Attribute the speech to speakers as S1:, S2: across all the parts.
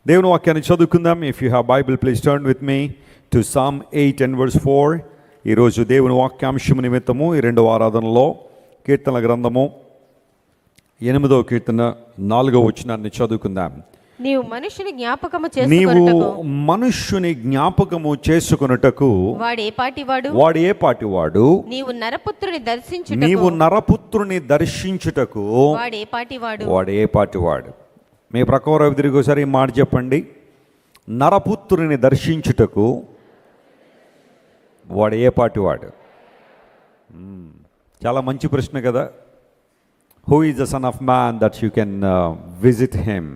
S1: దేవుని వాక్యాన్ని చదువుకుందాం. If you have Bible please turn with me to Psalm 8 and verse 4. ఈరోజు దేవుని వాక్యాంశము నిమిత్తము ఈ రెండవ ఆరాధనలో కీర్తనల గ్రంథము 8వ కీర్తన 4వ వచనాన్ని చదువుకుందాం.
S2: నీవు మనుష్యుని జ్ఞాపకము చేసుకొనుటకు
S1: వాడు ఏ పాటివాడు
S2: నీవు
S1: నరపుత్రుని దర్శించుటకు వాడు ఏ పాటివాడు. మీ ప్రకారం తిరిగి ఒకసారి ఈ మాట చెప్పండి. నరపుత్రుని దర్శించుటకు వాడు ఏ పాటివాడు. చాలా మంచి ప్రశ్న కదా. Who is the son of man that you can visit him.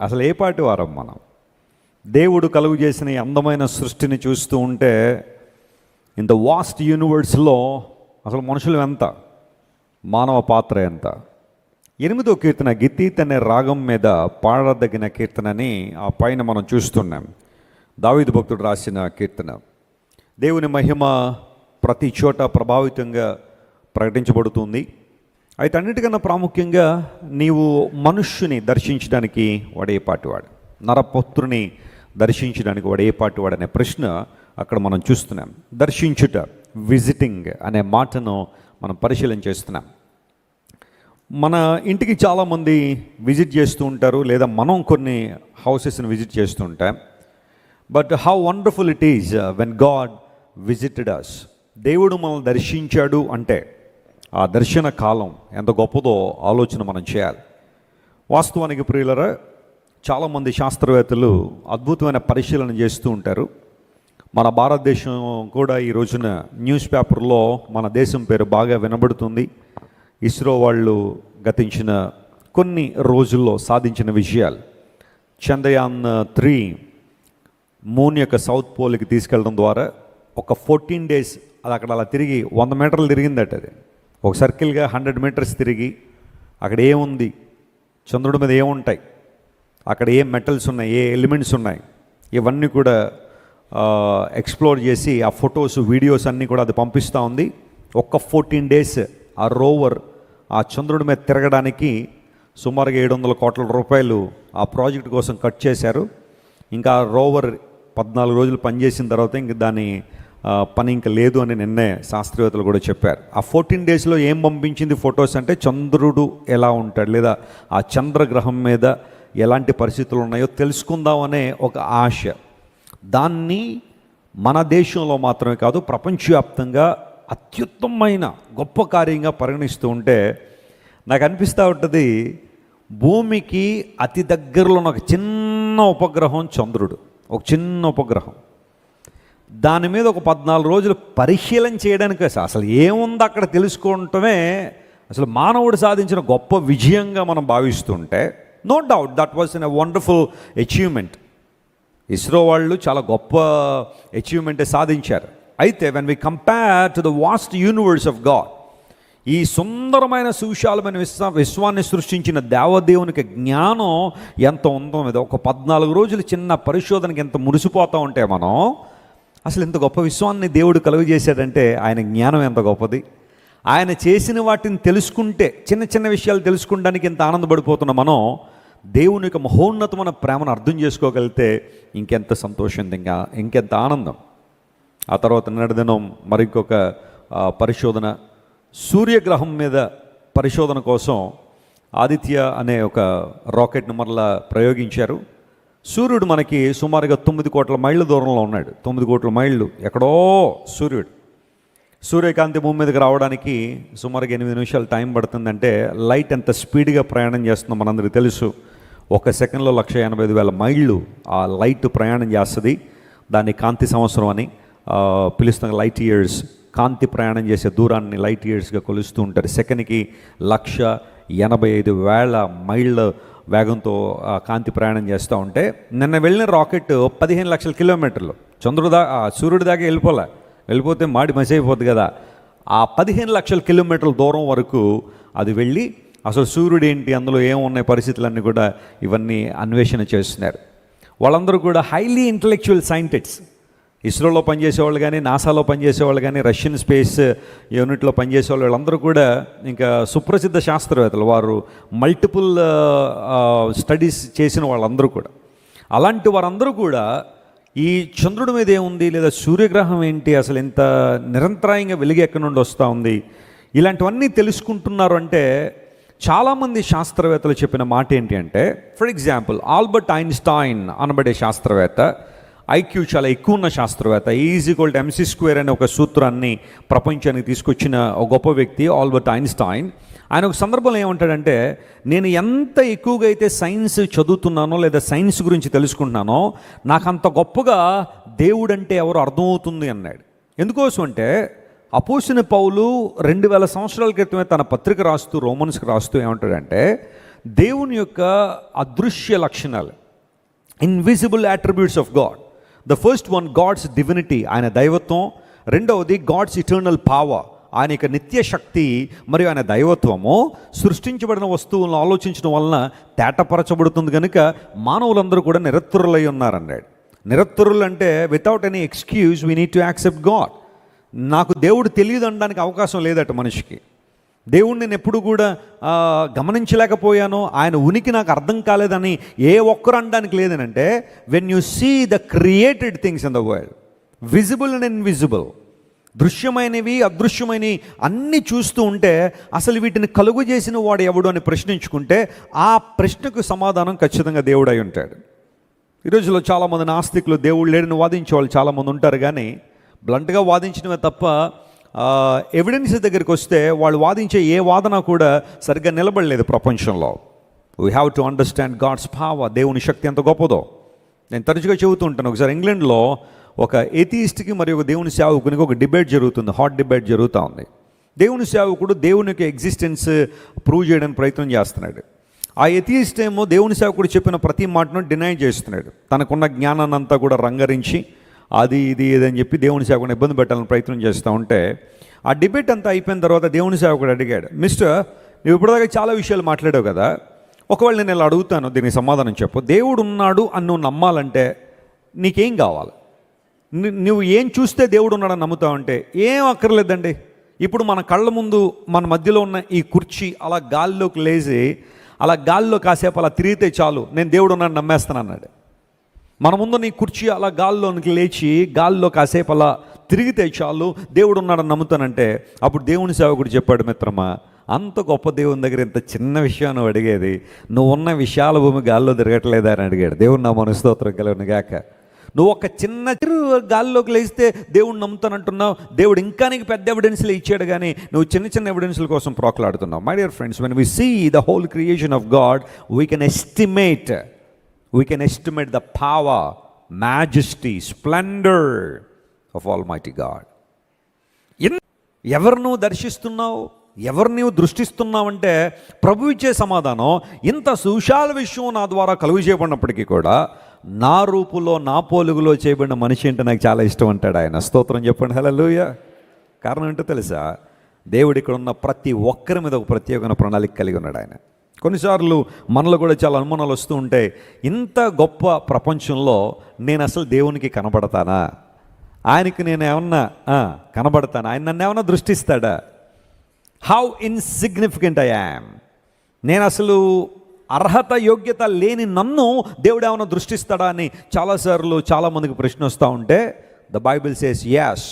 S1: అసలు ఏ పాటి వారం మనం? దేవుడు కలుగు చేసిన ఈ అందమైన సృష్టిని చూస్తూ ఉంటే ఇన్ ద వాస్ట్ యూనివర్స్లో అసలు మనుషులు ఎంత, మానవ పాత్ర ఎంత. 8వ కీర్తన గిత్తీత్ అనే రాగం మీద పాడదగిన కీర్తనని ఆ పైన మనం చూస్తున్నాం. దావీదు భక్తుడు రాసిన కీర్తన. దేవుని మహిమ ప్రతి చోట ప్రభావితంగా ప్రకటించబడుతుంది. అయితే అన్నిటికన్నా ప్రాముఖ్యంగా నీవు మనుష్యుని దర్శించడానికి వాడే పాటివాడు, నరపుత్రుని దర్శించడానికి వాడే పాటివాడు అనే ప్రశ్న అక్కడ మనం చూస్తున్నాం. దర్శించుట, విజిటింగ్ అనే మాటను మనం పరిశీలన చేస్తున్నాం. మన ఇంటికి చాలామంది విజిట్ చేస్తూ ఉంటారు, లేదా మనం కొన్ని హౌసెస్ని విజిట్ చేస్తూ ఉంటాం. But how wonderful it is when God visited us. దేవుడు మనల్ని దర్శించాడు అంటే ఆ దర్శన కాలం ఎంత గొప్పదో ఆలోచన మనం చేయాలి. వాస్తవానికి ప్రియులరా, చాలామంది శాస్త్రవేత్తలు అద్భుతమైన పరిశీలన చేస్తూ ఉంటారు. మన భారతదేశం కూడా ఈ రోజున న్యూస్ పేపర్లో మన దేశం పేరు బాగా వినబడుతుంది. ఇస్రో వాళ్ళు గతించిన కొన్ని రోజుల్లో సాధించిన విషయాలు. చంద్రయాన్ 3 మూన్ యొక్క సౌత్ పోల్కి తీసుకెళ్ళడం ద్వారా ఒక 14 days అది అక్కడ అలా తిరిగి 100 మీటర్లు తిరిగిందట. అది ఒక సర్కిల్గా 100 meters తిరిగి అక్కడ ఏముంది, చంద్రుడి మీద ఏముంటాయి, అక్కడ ఏ మెటల్స్ ఉన్నాయి, ఏ ఎలిమెంట్స్ ఉన్నాయి, ఇవన్నీ కూడా ఎక్స్ప్లోర్ చేసి ఆ ఫొటోస్, వీడియోస్ అన్నీ కూడా అది పంపిస్తూ ఉంది. ఒక్క 14 days ఆ రోవర్ ఆ చంద్రుడి మీద తిరగడానికి సుమారుగా 700 కోట్ల రూపాయలు ఆ ప్రాజెక్ట్ కోసం కట్ చేశారు. ఇంకా రోవర్ 14 రోజులు పనిచేసిన తర్వాత ఇంక దాని పని ఇంకా లేదు అని నిన్నే శాస్త్రవేత్తలు కూడా చెప్పారు. ఆ 14 daysలో ఏం పంపించింది ఫొటోస్ అంటే చంద్రుడు ఎలా ఉంటాడు, లేదా ఆ చంద్రగ్రహం మీద ఎలాంటి పరిస్థితులు ఉన్నాయో తెలుసుకుందామనే ఒక ఆశ. దాన్ని మన దేశంలో మాత్రమే కాదు, ప్రపంచవ్యాప్తంగా అత్యుత్తమైన గొప్ప కార్యంగా పరిగణిస్తూ ఉంటే నాకు అనిపిస్తూ ఉంటుంది, భూమికి అతి దగ్గరలో ఉన్న ఒక చిన్న ఉపగ్రహం చంద్రుడు. ఒక చిన్న ఉపగ్రహం, దాని మీద ఒక 14 రోజులు పరిశీలన చేయడానికి అసలు ఏముందో అక్కడ తెలుసుకోవటమే అసలు మానవుడు సాధించిన గొప్ప విజయంగా మనం భావిస్తుంటే, no doubt that was a wonderful achievement. ISRO వాళ్ళు చాలా గొప్ప అచీవ్మెంటే సాధించారు. అయితే when we compare to the vast universe of God, ఈ సుందరమైన సువిశాలమైన విశ్వాన్ని సృష్టించిన దేవదేవునికి జ్ఞానం ఎంత ఉందో మీద ఒక 14 రోజులు చిన్న పరిశోధనకి ఎంత మురిసిపోతూ ఉంటే మనం, అసలు ఎంత గొప్ప విశ్వాన్ని దేవుడు కలుగజేశాడంటే ఆయన జ్ఞానం ఎంత గొప్పది. ఆయన చేసిన వాటిని తెలుసుకుంటే, చిన్న చిన్న విషయాలు తెలుసుకోవడానికి ఎంత ఆనందపడిపోతున్నా మనం, దేవుని యొక్క మహోన్నతమైన ప్రేమను అర్థం చేసుకోగలిగితే ఇంకెంత సంతోషం, ఇంకెంత ఆనందం. ఆ తర్వాత నడిదినం మరింకొక పరిశోధన, సూర్యగ్రహం మీద పరిశోధన కోసం ఆదిత్య అనే ఒక రాకెట్ను మరలా ప్రయోగించారు. సూర్యుడు మనకి సుమారుగా 9 కోట్ల మైళ్ళ దూరంలో ఉన్నాడు. 9 కోట్ల మైళ్ళు ఎక్కడో సూర్యుడు. సూర్యకాంతి భూమి మీదకి రావడానికి సుమారుగా 8 నిమిషాలు టైం పడుతుందంటే లైట్ ఎంత స్పీడ్గా ప్రయాణం చేస్తుందో మనందరికీ తెలుసు. 1 సెకండ్లో 185,000 మైళ్ళు ఆ లైట్ ప్రయాణం చేస్తుంది. దాన్ని కాంతి సంవత్సరం అని పిలుస్తున్న లైట్ ఇయర్స్. కాంతి ప్రయాణం చేసే దూరాన్ని లైట్ ఇయర్స్గా కొలుస్తూ ఉంటారు. సెకండ్కి 185,000 మైళ్ళ వేగంతో కాంతి ప్రయాణం చేస్తూ ఉంటే, నిన్న వెళ్ళిన రాకెట్ 15 లక్షల కిలోమీటర్లు సూర్యుడి దాకా వెళ్ళిపోతే మాడి మసి అయిపోద్ది కదా. ఆ 15 లక్షల కిలోమీటర్ల దూరం వరకు అది వెళ్ళి అసలు సూర్యుడు ఏంటి, అందులో ఏమున్నాయి పరిస్థితులన్నీ కూడా ఇవన్నీ అన్వేషణ చేస్తున్నారు. వాళ్ళందరూ కూడా హైలీ ఇంటలెక్చువల్ సైంటిస్ట్స్. ఇస్రోలో పనిచేసేవాళ్ళు కానీ, నాసాలో పనిచేసేవాళ్ళు కానీ, రష్యన్ స్పేస్ యూనిట్లో పనిచేసేవాళ్ళు, వీళ్ళందరూ కూడా ఇంకా సుప్రసిద్ధ శాస్త్రవేత్తలు. వారు మల్టిపుల్ స్టడీస్ చేసిన వాళ్ళందరూ కూడా. అలాంటి వారందరూ కూడా ఈ చంద్రుడి మీద ఏముంది, లేదా సూర్యగ్రహం ఏంటి, అసలు ఇంత నిరంతరాయంగా వెలుగు ఎక్కడి నుండి వస్తూ ఉంది, ఇలాంటివన్నీ తెలుసుకుంటున్నారు. అంటే చాలామంది శాస్త్రవేత్తలు చెప్పిన మాట ఏంటి అంటే, ఫర్ ఎగ్జాంపుల్ ఆల్బర్ట్ ఐన్స్టైన్ అనబడే శాస్త్రవేత్త, ఐక్యూ చాలా ఎక్కువ ఉన్న శాస్త్రవేత్త, E=mc² అనే ఒక సూత్రాన్ని ప్రపంచానికి తీసుకొచ్చిన ఒక గొప్ప వ్యక్తి ఆల్బర్ట్ ఐన్స్టైన్. ఆయన ఒక సందర్భంలో ఏమంటాడంటే, నేను ఎంత ఎక్కువగా అయితే సైన్స్ చదువుతున్నానో లేదా సైన్స్ గురించి తెలుసుకుంటున్నానో, నాకు అంత గొప్పగా దేవుడంటే ఎవరు అర్థమవుతుంది అన్నాడు. ఎందుకోసం అంటే అపోస్తలుడైన పౌలు 2000 సంవత్సరాల క్రితమే తన పత్రిక రాస్తూ, రోమన్స్కి రాస్తూ ఏమంటాడంటే, దేవుని యొక్క అదృశ్య లక్షణాలు, invisible attributes of God. The first one God's divinity, ఆయన దైవత్వం. రెండవది గాడ్స్ ఇటర్నల్ పవర్, ఆయన యొక్క నిత్య శక్తి మరియు ఆయన దైవత్వము సృష్టించబడిన వస్తువులను ఆలోచించడం వలన తేటపరచబడుతుంది. కనుక మానవులందరూ కూడా నిరత్తురులై ఉన్నారన్నాడు. నిరత్తురులు అంటే without any excuse we need to accept God. నాకు దేవుడు తెలియదు అనడానికి అవకాశం లేదట మనిషికి. దేవుడిని నేను ఎప్పుడు కూడా గమనించలేకపోయాను, ఆయన ఉనికి నాకు అర్థం కాలేదని ఏ ఒక్కరు అనడానికి లేదనంటే, when you see the created things in the world, visible and invisible, దృశ్యమైనవి అదృశ్యమైనవి అన్నీ చూస్తూ ఉంటే, అసలు వీటిని కలుగు చేసిన వాడు ఎవడు అని ప్రశ్నించుకుంటే ఆ ప్రశ్నకు సమాధానం ఖచ్చితంగా దేవుడై ఉంటాడు. ఈ రోజుల్లో చాలామంది నాస్తికులు దేవుడు లేడని వాదించే వాళ్ళు చాలామంది ఉంటారు. కానీ బ్లంట్గా వాదించినవే తప్ప ఎవిడెన్స్ దగ్గరికి వస్తే వాళ్ళు వాదించే ఏ వాదన కూడా సరిగ్గా నిలబడలేదు ప్రపంచంలో. We have to understand God's power, దేవుని శక్తి ఎంత గొప్పదో. నేను తరచుగా చెబుతూ ఉంటాను. ఒకసారి ఇంగ్లాండ్లో ఒక ఏథియిస్ట్కి మరియు ఒక దేవుని సేవకునికి ఒక డిబేట్ జరుగుతుంది, హాట్ డిబేట్ జరుగుతూ ఉంది. దేవుని సేవకుడు దేవుని యొక్క ఎగ్జిస్టెన్స్ ప్రూవ్ చేయడానికి ప్రయత్నం చేస్తున్నాడు. ఆ ఎథియిస్ట్ ఏమో దేవుని సేవకుడు చెప్పిన ప్రతి మాటను డినై చేస్తున్నాడు. తనకున్న జ్ఞానాన్ని అంతా కూడా రంగరించి అది ఇది ఏదని చెప్పి దేవుని సేవకుడిని ఇబ్బంది పెట్టాలని ప్రయత్నం చేస్తూ ఉంటే, ఆ డిబేట్ అంతా అయిపోయిన తర్వాత దేవుని సేవకుడు అడిగాడు, మిస్టర్, నువ్వు ఇప్పటిదాకా చాలా విషయాలు మాట్లాడావు కదా, ఒకవేళ నేను ఇలా అడుగుతాను, దీనికి సమాధానం చెప్పు. దేవుడు ఉన్నాడు అని నువ్వు నమ్మాలంటే నీకేం కావాలి? నువ్వు ఏం చూస్తే దేవుడు ఉన్నాడని నమ్ముతావంటే ఏం అక్కర్లేదండి. ఇప్పుడు మన కళ్ళ ముందు మన మధ్యలో ఉన్న ఈ కుర్చీ అలా గాల్లోకి లేచి అలా గాల్లో కాసేపు అలా తిరిగితే చాలు, నేను దేవుడు ఉన్నాడని నమ్మేస్తాను అన్నాడు. మన ముందు నీ కుర్చీ అలా గాల్లోనికి లేచి గాల్లో కాసేపు అలా తిరిగితే చాలు, దేవుడు ఉన్నాడని నమ్ముతానంటే, అప్పుడు దేవుని సేవకుడు చెప్పాడు, మిత్రమా, అంత గొప్ప దేవుని దగ్గర ఇంత చిన్న విషయం నువ్వు అడిగేది, నువ్వు ఉన్న విశాల భూమి గాల్లో తిరగట్లేదా అని అడిగాడు. దేవుడు నా మనస్తోత్రం కలుగును గాక. నువ్వు ఒక చిన్న గాల్లోకి లేస్తే దేవుడు నమ్ముతానంటున్నావు, దేవుడు ఇంకా నీకు పెద్ద ఎవిడెన్స్లు ఇచ్చాడు, కానీ నువ్వు చిన్న చిన్న ఎవిడెన్స్ల కోసం ప్రోకలాడుతున్నావు. My dear friends, when we see the whole creation of God, we can estimate the power, majesty, splendor of Almighty God. ఎవరు నువ్వు దర్శిస్తున్నావు, ఎవరు నీవు దృష్టిస్తున్నావంటే ప్రభు ఇచ్చే సమాధానం, ఇంత సుశాల విషయం నా ద్వారా కలుగు చేయబడినప్పటికీ కూడా నా రూపులో నా పోలుగులో చేయబడిన మనిషి అంటే నాకు చాలా ఇష్టం అంటాడు ఆయన. స్తోత్రం చెప్పండి, హల్లెలూయా. కారణం ఏంటో తెలుసా? దేవుడు ఇక్కడ ఉన్న ప్రతి ఒక్కరి మీద ఒక ప్రత్యేకమైన ప్రణాళిక కలిగి ఉన్నాడు ఆయన. కొన్నిసార్లు మనలో కూడా చాలా అనుమానాలు వస్తూ ఉంటాయి, ఇంత గొప్ప ప్రపంచంలో నేను అసలు దేవునికి కనబడతానా, ఆయనకి నేను ఏమన్నా కనబడతానా, ఆయన నన్ను ఏమన్నా దృష్టిస్తాడా, హౌ ఇన్సిగ్నిఫికెంట్ ఐ యామ్, నేను అసలు అర్హత యోగ్యత లేని నన్ను దేవుడు ఏమైనా దృష్టిస్తాడా అని చాలాసార్లు చాలామందికి ప్రశ్న వస్తూ ఉంటే, the Bible says yes,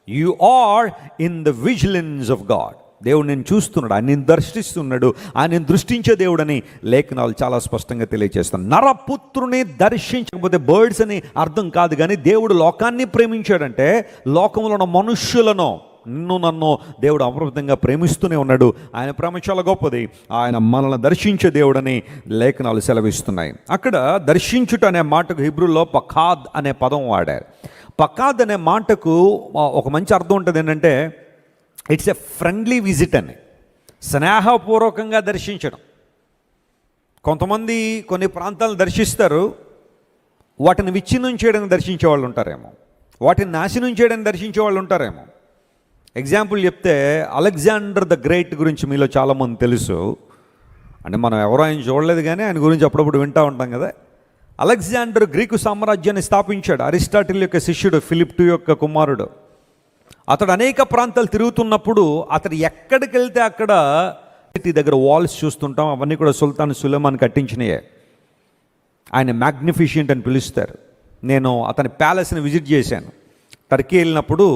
S1: you are in the vigilance of God. దేవుడు నేను చూస్తున్నాడు, ఆయన నేను దర్శిస్తున్నాడు, ఆయన నేను దృష్టించే దేవుడని లేఖనాలు చాలా స్పష్టంగా తెలియజేస్తాను. నరపుత్రుని దర్శించకపోతే బర్డ్స్ అని అర్థం కాదు, కానీ దేవుడు లోకాన్ని ప్రేమించాడంటే లోకంలో ఉన్న మనుష్యులను, నిన్ను నన్ను దేవుడు అమృతంగా ప్రేమిస్తూనే ఉన్నాడు. ఆయన ప్రేమ చాలా గొప్పది. ఆయన మనల్ని దర్శించే దేవుడని లేఖనాలు సెలవిస్తున్నాయి. అక్కడ దర్శించుట అనే మాటకు హిబ్రూలో పఖాద్ అనే పదం వాడారు. పఖాద్ అనే మాటకు ఒక మంచి అర్థం ఉంటుంది, ఏంటంటే ఇట్స్ ఎ ఫ్రెండ్లీ విజిట్ అని, స్నేహపూర్వకంగా దర్శించడం. కొంతమంది కొన్ని ప్రాంతాలను దర్శిస్తారు, వాటిని విచ్ఛిన్నం చేయడానికి దర్శించే వాళ్ళు ఉంటారేమో, వాటిని నాశనం చేయడానికి దర్శించే వాళ్ళు ఉంటారేమో. ఎగ్జాంపుల్ చెప్తే, అలెగ్జాండర్ ద గ్రేట్ గురించి మీలో చాలామంది తెలుసు. అంటే మనం ఎవరో ఆయన చూడలేదు, కానీ ఆయన గురించి అప్పుడప్పుడు వింటూ ఉంటాం కదా. అలెగ్జాండర్ గ్రీకు సామ్రాజ్యాన్ని స్థాపించాడు. అరిస్టాటిల్ యొక్క శిష్యుడు, ఫిలిప్ యొక్క కుమారుడు. అతడు అనేక ప్రాంతాలు తిరుగుతున్నప్పుడు అతడు ఎక్కడికి వెళ్తే అక్కడ దగ్గర వాల్స్ చూస్తుంటాం, అవన్నీ కూడా సుల్తాన్ సులేమాన్ కట్టించినయే. ఆయన మ్యాగ్నిఫిషియంట్ అని పిలుస్తారు. నేను అతని ప్యాలెస్ని విజిట్ చేశాను. టర్కీ వెళ్ళినప్పుడు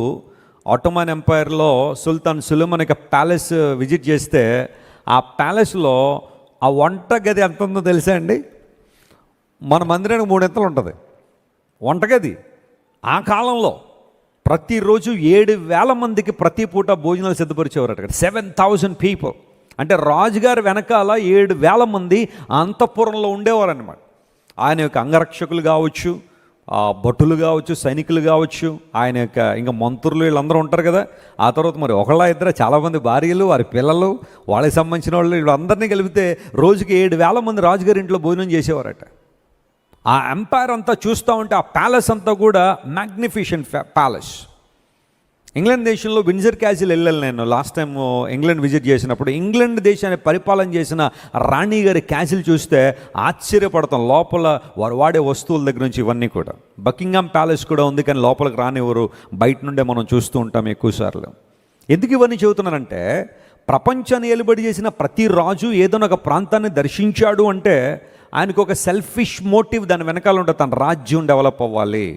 S1: ఆటోమన్ ఎంపైర్లో సుల్తాన్ సులేమాన్ యొక్క ప్యాలెస్ విజిట్ చేస్తే ఆ ప్యాలెస్లో ఆ వంట గది ఎంత ఉందో తెలుసా అండి? మన మందిరానికి 3 ఎత్తలు ఉంటుంది వంటగది. ఆ కాలంలో ప్రతిరోజు 7,000 మందికి ప్రతి పూట భోజనాలు సిద్ధపరిచేవారట. 7,000 పీపుల్. అంటే రాజుగారి వెనకాల 7,000 మంది అంతఃపురంలో ఉండేవారన్నమాట. ఆయన యొక్క అంగరక్షకులు కావచ్చు, భటులు కావచ్చు, సైనికులు కావచ్చు, ఆయన యొక్క ఇంకా మంత్రులు వీళ్ళందరూ ఉంటారు కదా. ఆ తర్వాత మరి ఒకళ్ళ ఇద్దరు చాలామంది భార్యలు, వారి పిల్లలు, వాళ్ళకి సంబంధించిన వాళ్ళు, వీళ్ళందరినీ కలిపితే రోజుకి 7,000 మంది రాజుగారి ఇంట్లో భోజనం చేసేవారట. ఆ ఎంపైర్ అంతా చూస్తూ ఉంటే ఆ ప్యాలెస్ అంతా కూడా మ్యాగ్నిఫిషెంట్ ప్యాలెస్. ఇంగ్లాండ్ దేశంలో విండ్జర్ క్యాసిల్ వెళ్ళాను నేను లాస్ట్ టైం ఇంగ్లాండ్ విజిట్ చేసినప్పుడు. ఇంగ్లాండ్ దేశాన్ని పరిపాలన చేసిన రాణి గారి క్యాసిల్ చూస్తే ఆశ్చర్యపడతాం. లోపల వారు వాడే వస్తువుల దగ్గర నుంచి ఇవన్నీ కూడా. బకింగ్హామ్ ప్యాలెస్ కూడా ఉంది, కానీ లోపలికి రానివ్వరు, బయట నుండే మనం చూస్తూ ఉంటాం ఎక్కువసార్లు. ఎందుకు ఇవన్నీ చెబుతున్నానంటే, ప్రపంచాన్ని ఏలుబడి చేసిన ప్రతి రాజు ఏదైనా ఒక ప్రాంతాన్ని దర్శించాడు అంటే ఆయనకు ఒక సెల్ఫిష్ మోటివ్ దాని వెనకాల ఉంటుంది. తన రాజ్యం డెవలప్ అవ్వాలి,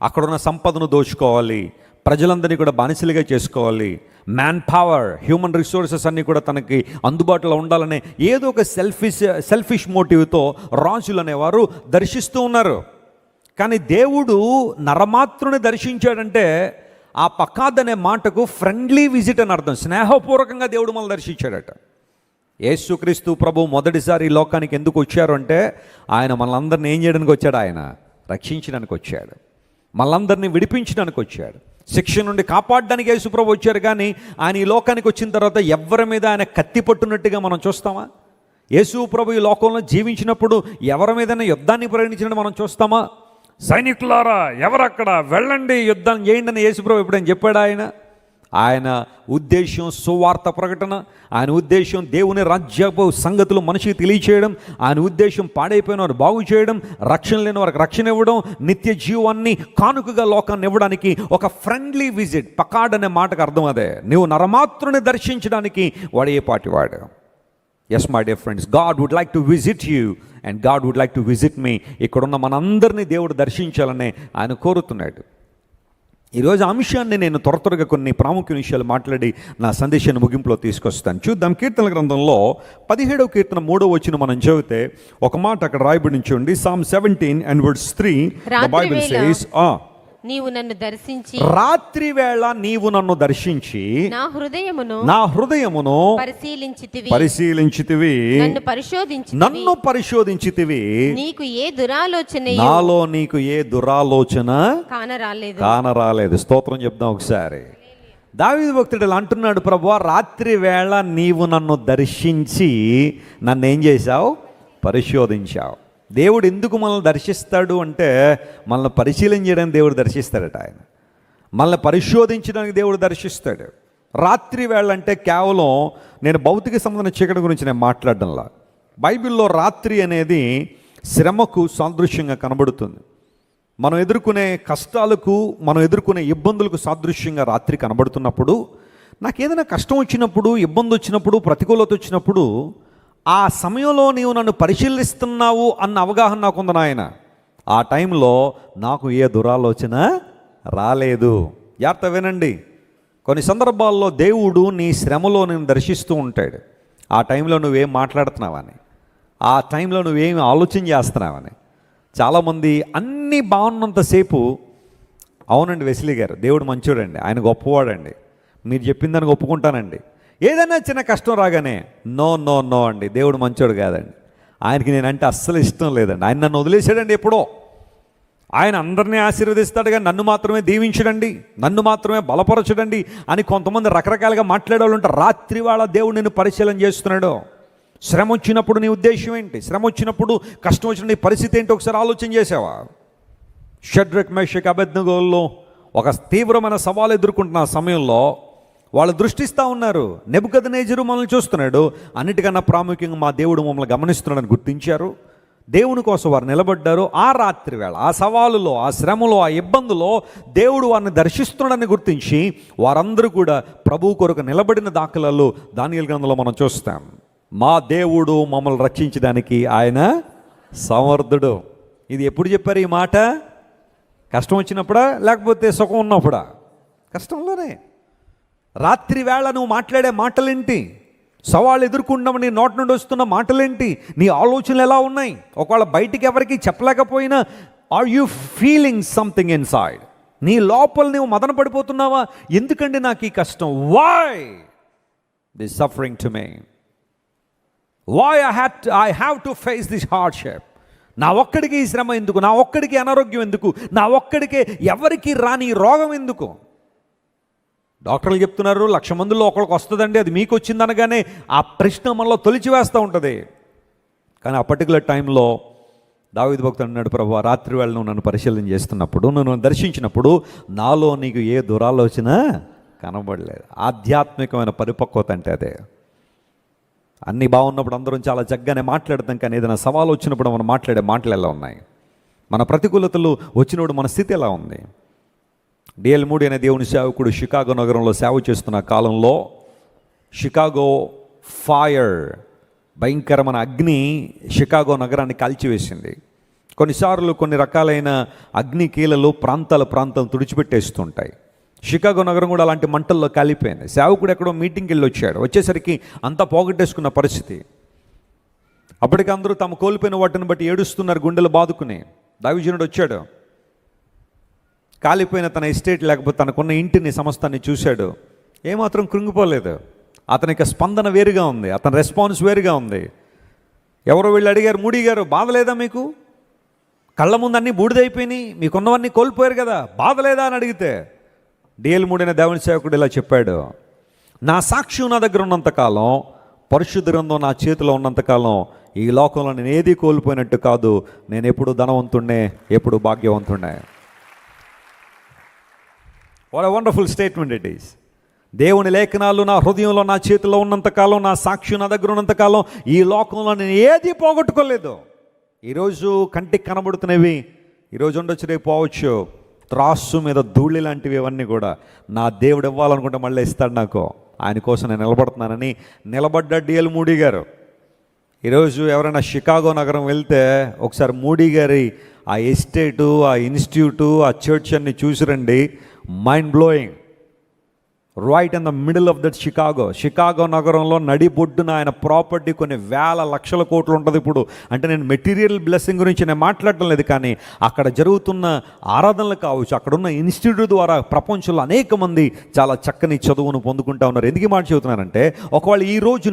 S1: అక్కడున్న సంపదను దోచుకోవాలి, ప్రజలందరినీ కూడా బానిసలుగా చేసుకోవాలి, మ్యాన్ పవర్, హ్యూమన్ రిసోర్సెస్ అన్నీ కూడా తనకి అందుబాటులో ఉండాలనే ఏదో ఒక సెల్ఫిష్ మోటివ్తో రాజులు అనేవారు దర్శిస్తూ ఉన్నారు. కానీ దేవుడు నరమాత్రుని దర్శించాడంటే ఆ పకాద్ అనే మాటకు ఫ్రెండ్లీ విజిట్ అని అర్థం. స్నేహపూర్వకంగా దేవుడు మనల్ని దర్శించాడట. యేసుక్రీస్తు ప్రభు మొదటిసారి ఈ లోకానికి ఎందుకు వచ్చారు అంటే ఆయన మనలందరినీ ఏం చేయడానికి వచ్చాడు? ఆయన రక్షించడానికి వచ్చాడు, మనలందరినీ విడిపించడానికి వచ్చాడు, శిక్ష నుండి కాపాడడానికి యేసుప్రభు వచ్చారు. కానీ ఆయన ఈ లోకానికి వచ్చిన తర్వాత ఎవరి మీద ఆయన కత్తి పట్టున్నట్టుగా మనం చూస్తామా? యేసుప్రభు ఈ లోకంలో జీవించినప్పుడు ఎవరి మీదైనా యుద్ధాన్ని ప్రకటించినట్టు మనం చూస్తామా? సైనికులారా ఎవరక్కడ వెళ్ళండి, యుద్ధం చేయండి అని యేసుప్రభు ఎప్పుడైనా చెప్పాడు? ఆయన ఉద్దేశం సువార్త ప్రకటన, ఆయన ఉద్దేశం దేవుని రాజ్యపు సంగతులు మనిషికి తెలియచేయడం, ఆయన ఉద్దేశం పాడైపోయిన వారు బాగు చేయడం, రక్షణ లేని వారికి రక్షణ ఇవ్వడం, నిత్య జీవాన్ని కానుకగా లోకాన్ని ఇవ్వడానికి ఒక ఫ్రెండ్లీ విజిట్. పకాడ్ అనే మాటకు అర్థం అదే. నువ్వు నరమాత్రుని దర్శించడానికి వాడు ఏ పాటివాడు. Yes my dear friends, God would like to visit you and God would like to visit me. ఇక్కడున్న మనందరినీ దేవుడు దర్శించాలని ఆయన కోరుతున్నాడు. ఈరోజు అంశాన్ని నేను త్వరగా కొన్ని ప్రాముఖ్య విషయాలు మాట్లాడి నా సందేశాన్ని ముగింపులో తీసుకొస్తాను. చూద్దాం. కీర్తన గ్రంథంలో 17వ కీర్తన 3వ వచనం మనం చదివితే ఒక మాట అక్కడ రాయబడి ఉంచండి. Psalm 17:3 the Bible says,
S2: నీవు నన్ను దర్శించి,
S1: రాత్రి వేళ నీవు నన్ను దర్శించి
S2: నా హృదయమును
S1: పరిశీలించితివి, నన్ను పరిశోధించితివి, నాలో నీకు ఏ దురాలోచన కానరాలేదు. స్తోత్రం చెప్దాం ఒకసారి. దావీదు భక్తుడు ఇలా అంటున్నాడు, ప్రభువా రాత్రి వేళ నీవు నన్ను దర్శించి నన్ను ఏం చేశావు? పరిశోధించావు. దేవుడు ఎందుకు మనల్ని దర్శిస్తాడు అంటే మనల్ని పరిశీలన చేయడానికి దేవుడు దర్శిస్తాడట. ఆయన మనల్ని పరిశోధించడానికి దేవుడు దర్శిస్తాడు. రాత్రి వేళ అంటే కేవలం నేను భౌతిక సంబంధమైన చీకటి గురించి నేను మాట్లాడడంలా. బైబిల్లో రాత్రి అనేది శ్రమకు సాదృశ్యంగా కనబడుతుంది. మనం ఎదుర్కొనే కష్టాలకు, మనం ఎదుర్కొనే ఇబ్బందులకు సాదృశ్యంగా రాత్రి కనబడుతున్నప్పుడు, నాకు ఏదైనా కష్టం వచ్చినప్పుడు, ఇబ్బంది వచ్చినప్పుడు, ప్రతికూలత వచ్చినప్పుడు ఆ సమయంలో నీవు నన్ను పరిశీలిస్తున్నావు అన్న అవగాహన నాకుంది నాయన. ఆ టైంలో నాకు ఏ దురాలోచన రాలేదు. జాగ్రత్త వినండి. కొన్ని సందర్భాల్లో దేవుడు నీ శ్రమలో నేను దర్శిస్తూ ఉంటాడు. ఆ టైంలో నువ్వేం మాట్లాడుతున్నావని, ఆ టైంలో నువ్వేం ఆలోచన చేస్తున్నావని. చాలామంది అన్నీ బాగున్నంతసేపు, అవునండి వెస్లీ గారు దేవుడు మంచోడండి, ఆయన గొప్పవాడండి, మీరు చెప్పిందని ఒప్పుకుంటానండి. ఏదైనా చిన్న కష్టం రాగానే నో నో నో అండి, దేవుడు మంచోడు కాదండి, ఆయనకి నేనంటే అస్సలు ఇష్టం లేదండి, ఆయన నన్ను వదిలేశాడండి ఎప్పుడో, ఆయన అందరినీ ఆశీర్వదిస్తాడు కానీ నన్ను మాత్రమే దీవించడండి, నన్ను మాత్రమే బలపరచడండి అని కొంతమంది రకరకాలుగా మాట్లాడేవాళ్ళు ఉంటారు. రాత్రి వాళ్ళ దేవుడు నేను పరిశీలన చేస్తున్నాడు. శ్రమ వచ్చినప్పుడు నీ ఉద్దేశం ఏంటి? శ్రమ వచ్చినప్పుడు, కష్టం వచ్చిన నీ పరిస్థితి ఏంటి? ఒకసారి ఆలోచన చేసావా? షడ్రక్ మేషక్ అబేద్నెగోల్లో ఒక తీవ్రమైన సవాలు ఎదుర్కొంటున్న సమయంలో వాళ్ళు దృష్టిస్తూ ఉన్నారు. నెబుకద్నెజరు మనల్ని చూస్తున్నాడు, అన్నిటికన్నా ప్రాముఖ్యంగా మా దేవుడు మమ్మల్ని గమనిస్తున్నాడని గుర్తించారు. దేవుని కోసం వారు నిలబడ్డారు. ఆ రాత్రి వేళ, ఆ సవాలులో, ఆ శ్రమలో, ఆ ఇబ్బందులో దేవుడు వారిని దర్శిస్తున్నాడని గుర్తించి వారందరూ కూడా ప్రభువు కొరకు నిలబడిన దాఖలాలు దానియేలు గ్రంథంలో మనం చూస్తాం. మా దేవుడు మమ్మల్ని రక్షించడానికి ఆయన సమర్థుడు. ఇది ఎప్పుడు చెప్పారు ఈ మాట? కష్టం వచ్చినప్పుడా, లేకపోతే సుఖం ఉన్నప్పుడా? కష్టంలోనే. రాత్రి వేళ నువ్వు మాట్లాడే మాటలేంటి? సవాళ్ళు ఎదుర్కొంటాము నీ నోటి నుండి వస్తున్న మాటలేంటి? నీ ఆలోచనలు ఎలా ఉన్నాయి? ఒకవేళ బయటికి ఎవరికి చెప్పలేకపోయినా, are you feeling something inside? నీ లోపల నువ్వు మదన పడిపోతున్నావా? ఎందుకండి నాకు ఈ కష్టం? Why this suffering to me? Why I have to face this hardship? నా ఒక్కడికి ఈ శ్రమ ఎందుకు? నా ఒక్కడికి అనారోగ్యం ఎందుకు? నా ఒక్కడికే ఎవరికి రాని రోగం ఎందుకు? డాక్టర్లు చెప్తున్నారు 1,00,000 మందిలో ఒకరికి వస్తుందండి, అది మీకు వచ్చిందనగానే ఆ ప్రశ్న మనలో తొలిచివేస్తూ ఉంటుంది. కానీ ఆ పర్టికులర్ టైంలో దావీదు భక్తుడు అన్నాడు, ప్రభువా రాత్రి వేళ నువ్వు నన్ను పరిశీలన చేస్తున్నప్పుడు, నన్ను దర్శించినప్పుడు నాలో నీకు ఏ దురాలోచన కనబడలేదు. ఆధ్యాత్మికమైన పరిపక్వత అంటే అదే. అన్నీ బాగున్నప్పుడు అందరం చాలా చక్కగానే మాట్లాడతాం, కానీ ఏదైనా సవాలు వచ్చినప్పుడు మనం మాట్లాడే మాటలు ఎలా ఉన్నాయి? మన ప్రతికూలతలు వచ్చినప్పుడు మన స్థితి ఎలా ఉంది? డిఎల్ మూడీ అనే దేవుని సేవకుడు షికాగో నగరంలో సేవ చేస్తున్న కాలంలో షికాగో ఫైర్, భయంకరమైన అగ్ని షికాగో నగరాన్ని కాల్చివేసింది. కొన్నిసార్లు కొన్ని రకాలైన అగ్ని కీలలు ప్రాంతాలు తుడిచిపెట్టేస్తుంటాయి. షికాగో నగరం కూడా అలాంటి మంటల్లో కాలిపోయింది. సేవకుడు ఎక్కడో మీటింగ్కి వెళ్ళి వచ్చేసరికి అంతా పోగొట్టేసుకున్న పరిస్థితి. అప్పటికి అందరూ తమ కోల్పోయిన వాటిని బట్టి ఏడుస్తున్నారు, గుండెలు బాదుకుని. దైవజనుడు వచ్చాడు, కాలిపోయిన తన ఎస్టేట్ లేకపోతే తనకున్న ఇంటిని సమస్తాన్ని చూశాడు. ఏమాత్రం కృంగిపోలేదు. అతనికి స్పందన వేరుగా ఉంది, అతని రెస్పాన్స్ వేరుగా ఉంది. ఎవరో వీళ్ళు అడిగారు, మూడీ గారు బాధ లేదా మీకు? కళ్ళ ముందు అన్నీ బూడిదైపోయినాయి, మీకున్నవన్నీ కోల్పోయారు కదా, బాధ లేదా అని అడిగితే డిఎల్ మూడీ అనే దేవుని సేవకుడు ఇలా చెప్పాడు, నా సాక్ష్యం నా దగ్గర ఉన్నంతకాలం, పరిశుద్ధ గ్రంథం నా చేతిలో ఉన్నంతకాలం ఈ లోకంలో నేను ఏది కోల్పోయినట్టు కాదు. నేను ఎప్పుడు ధనవంతుణ్ణే, ఎప్పుడు భాగ్యవంతుణ్ణే. What a wonderful statement it is. దేవుని లేఖనాలు నా హృదయంలో నా చేతిలో ఉన్నంతకాలం, నా సాక్షి నా దగ్గర ఉన్నంతకాలం ఈ లోకంలో నేను ఏది పోగొట్టుకోలేదు. ఈరోజు కంటికి కనబడుతున్నవి ఈరోజు ఉండొచ్చు, రేపు పోవచ్చు. త్రాసు మీద ధూళి లాంటివి ఇవన్నీ కూడా నా దేవుడు ఇవ్వాలనుకుంటే మళ్ళీ ఇస్తాడు నాకు. ఆయన కోసం నేను నిలబడుతున్నానని నిలబడ్డ డిఎల్ మూడీ గారు. ఈరోజు ఎవరైనా షికాగో నగరం వెళ్తే ఒకసారి మూడీ గారి ఆ ఎస్టేటు, ఆ ఇన్స్టిట్యూటు, ఆ చర్చ్ అన్ని చూసిరండి. Mind blowing. Right in the middle of that Chicago నగరంలో నడిబొడ్డున ఆయన ప్రాపర్టీ కొన్ని వేల లక్షల కోట్లు ఉంటుంది ఇప్పుడు. అంటే నేను మెటీరియల్ బ్లెస్సింగ్ గురించి నేను మాట్లాడటం లేదు, కానీ అక్కడ జరుగుతున్న ఆరాధనలు కావచ్చు, అక్కడున్న ఇన్స్టిట్యూట్ ద్వారా ప్రపంచంలో అనేక మంది చాలా చక్కని చదువును పొందుకుంటా ఉన్నారు. ఎందుకు మాట చెబుతున్నానంటే, ఒకవేళ ఈరోజు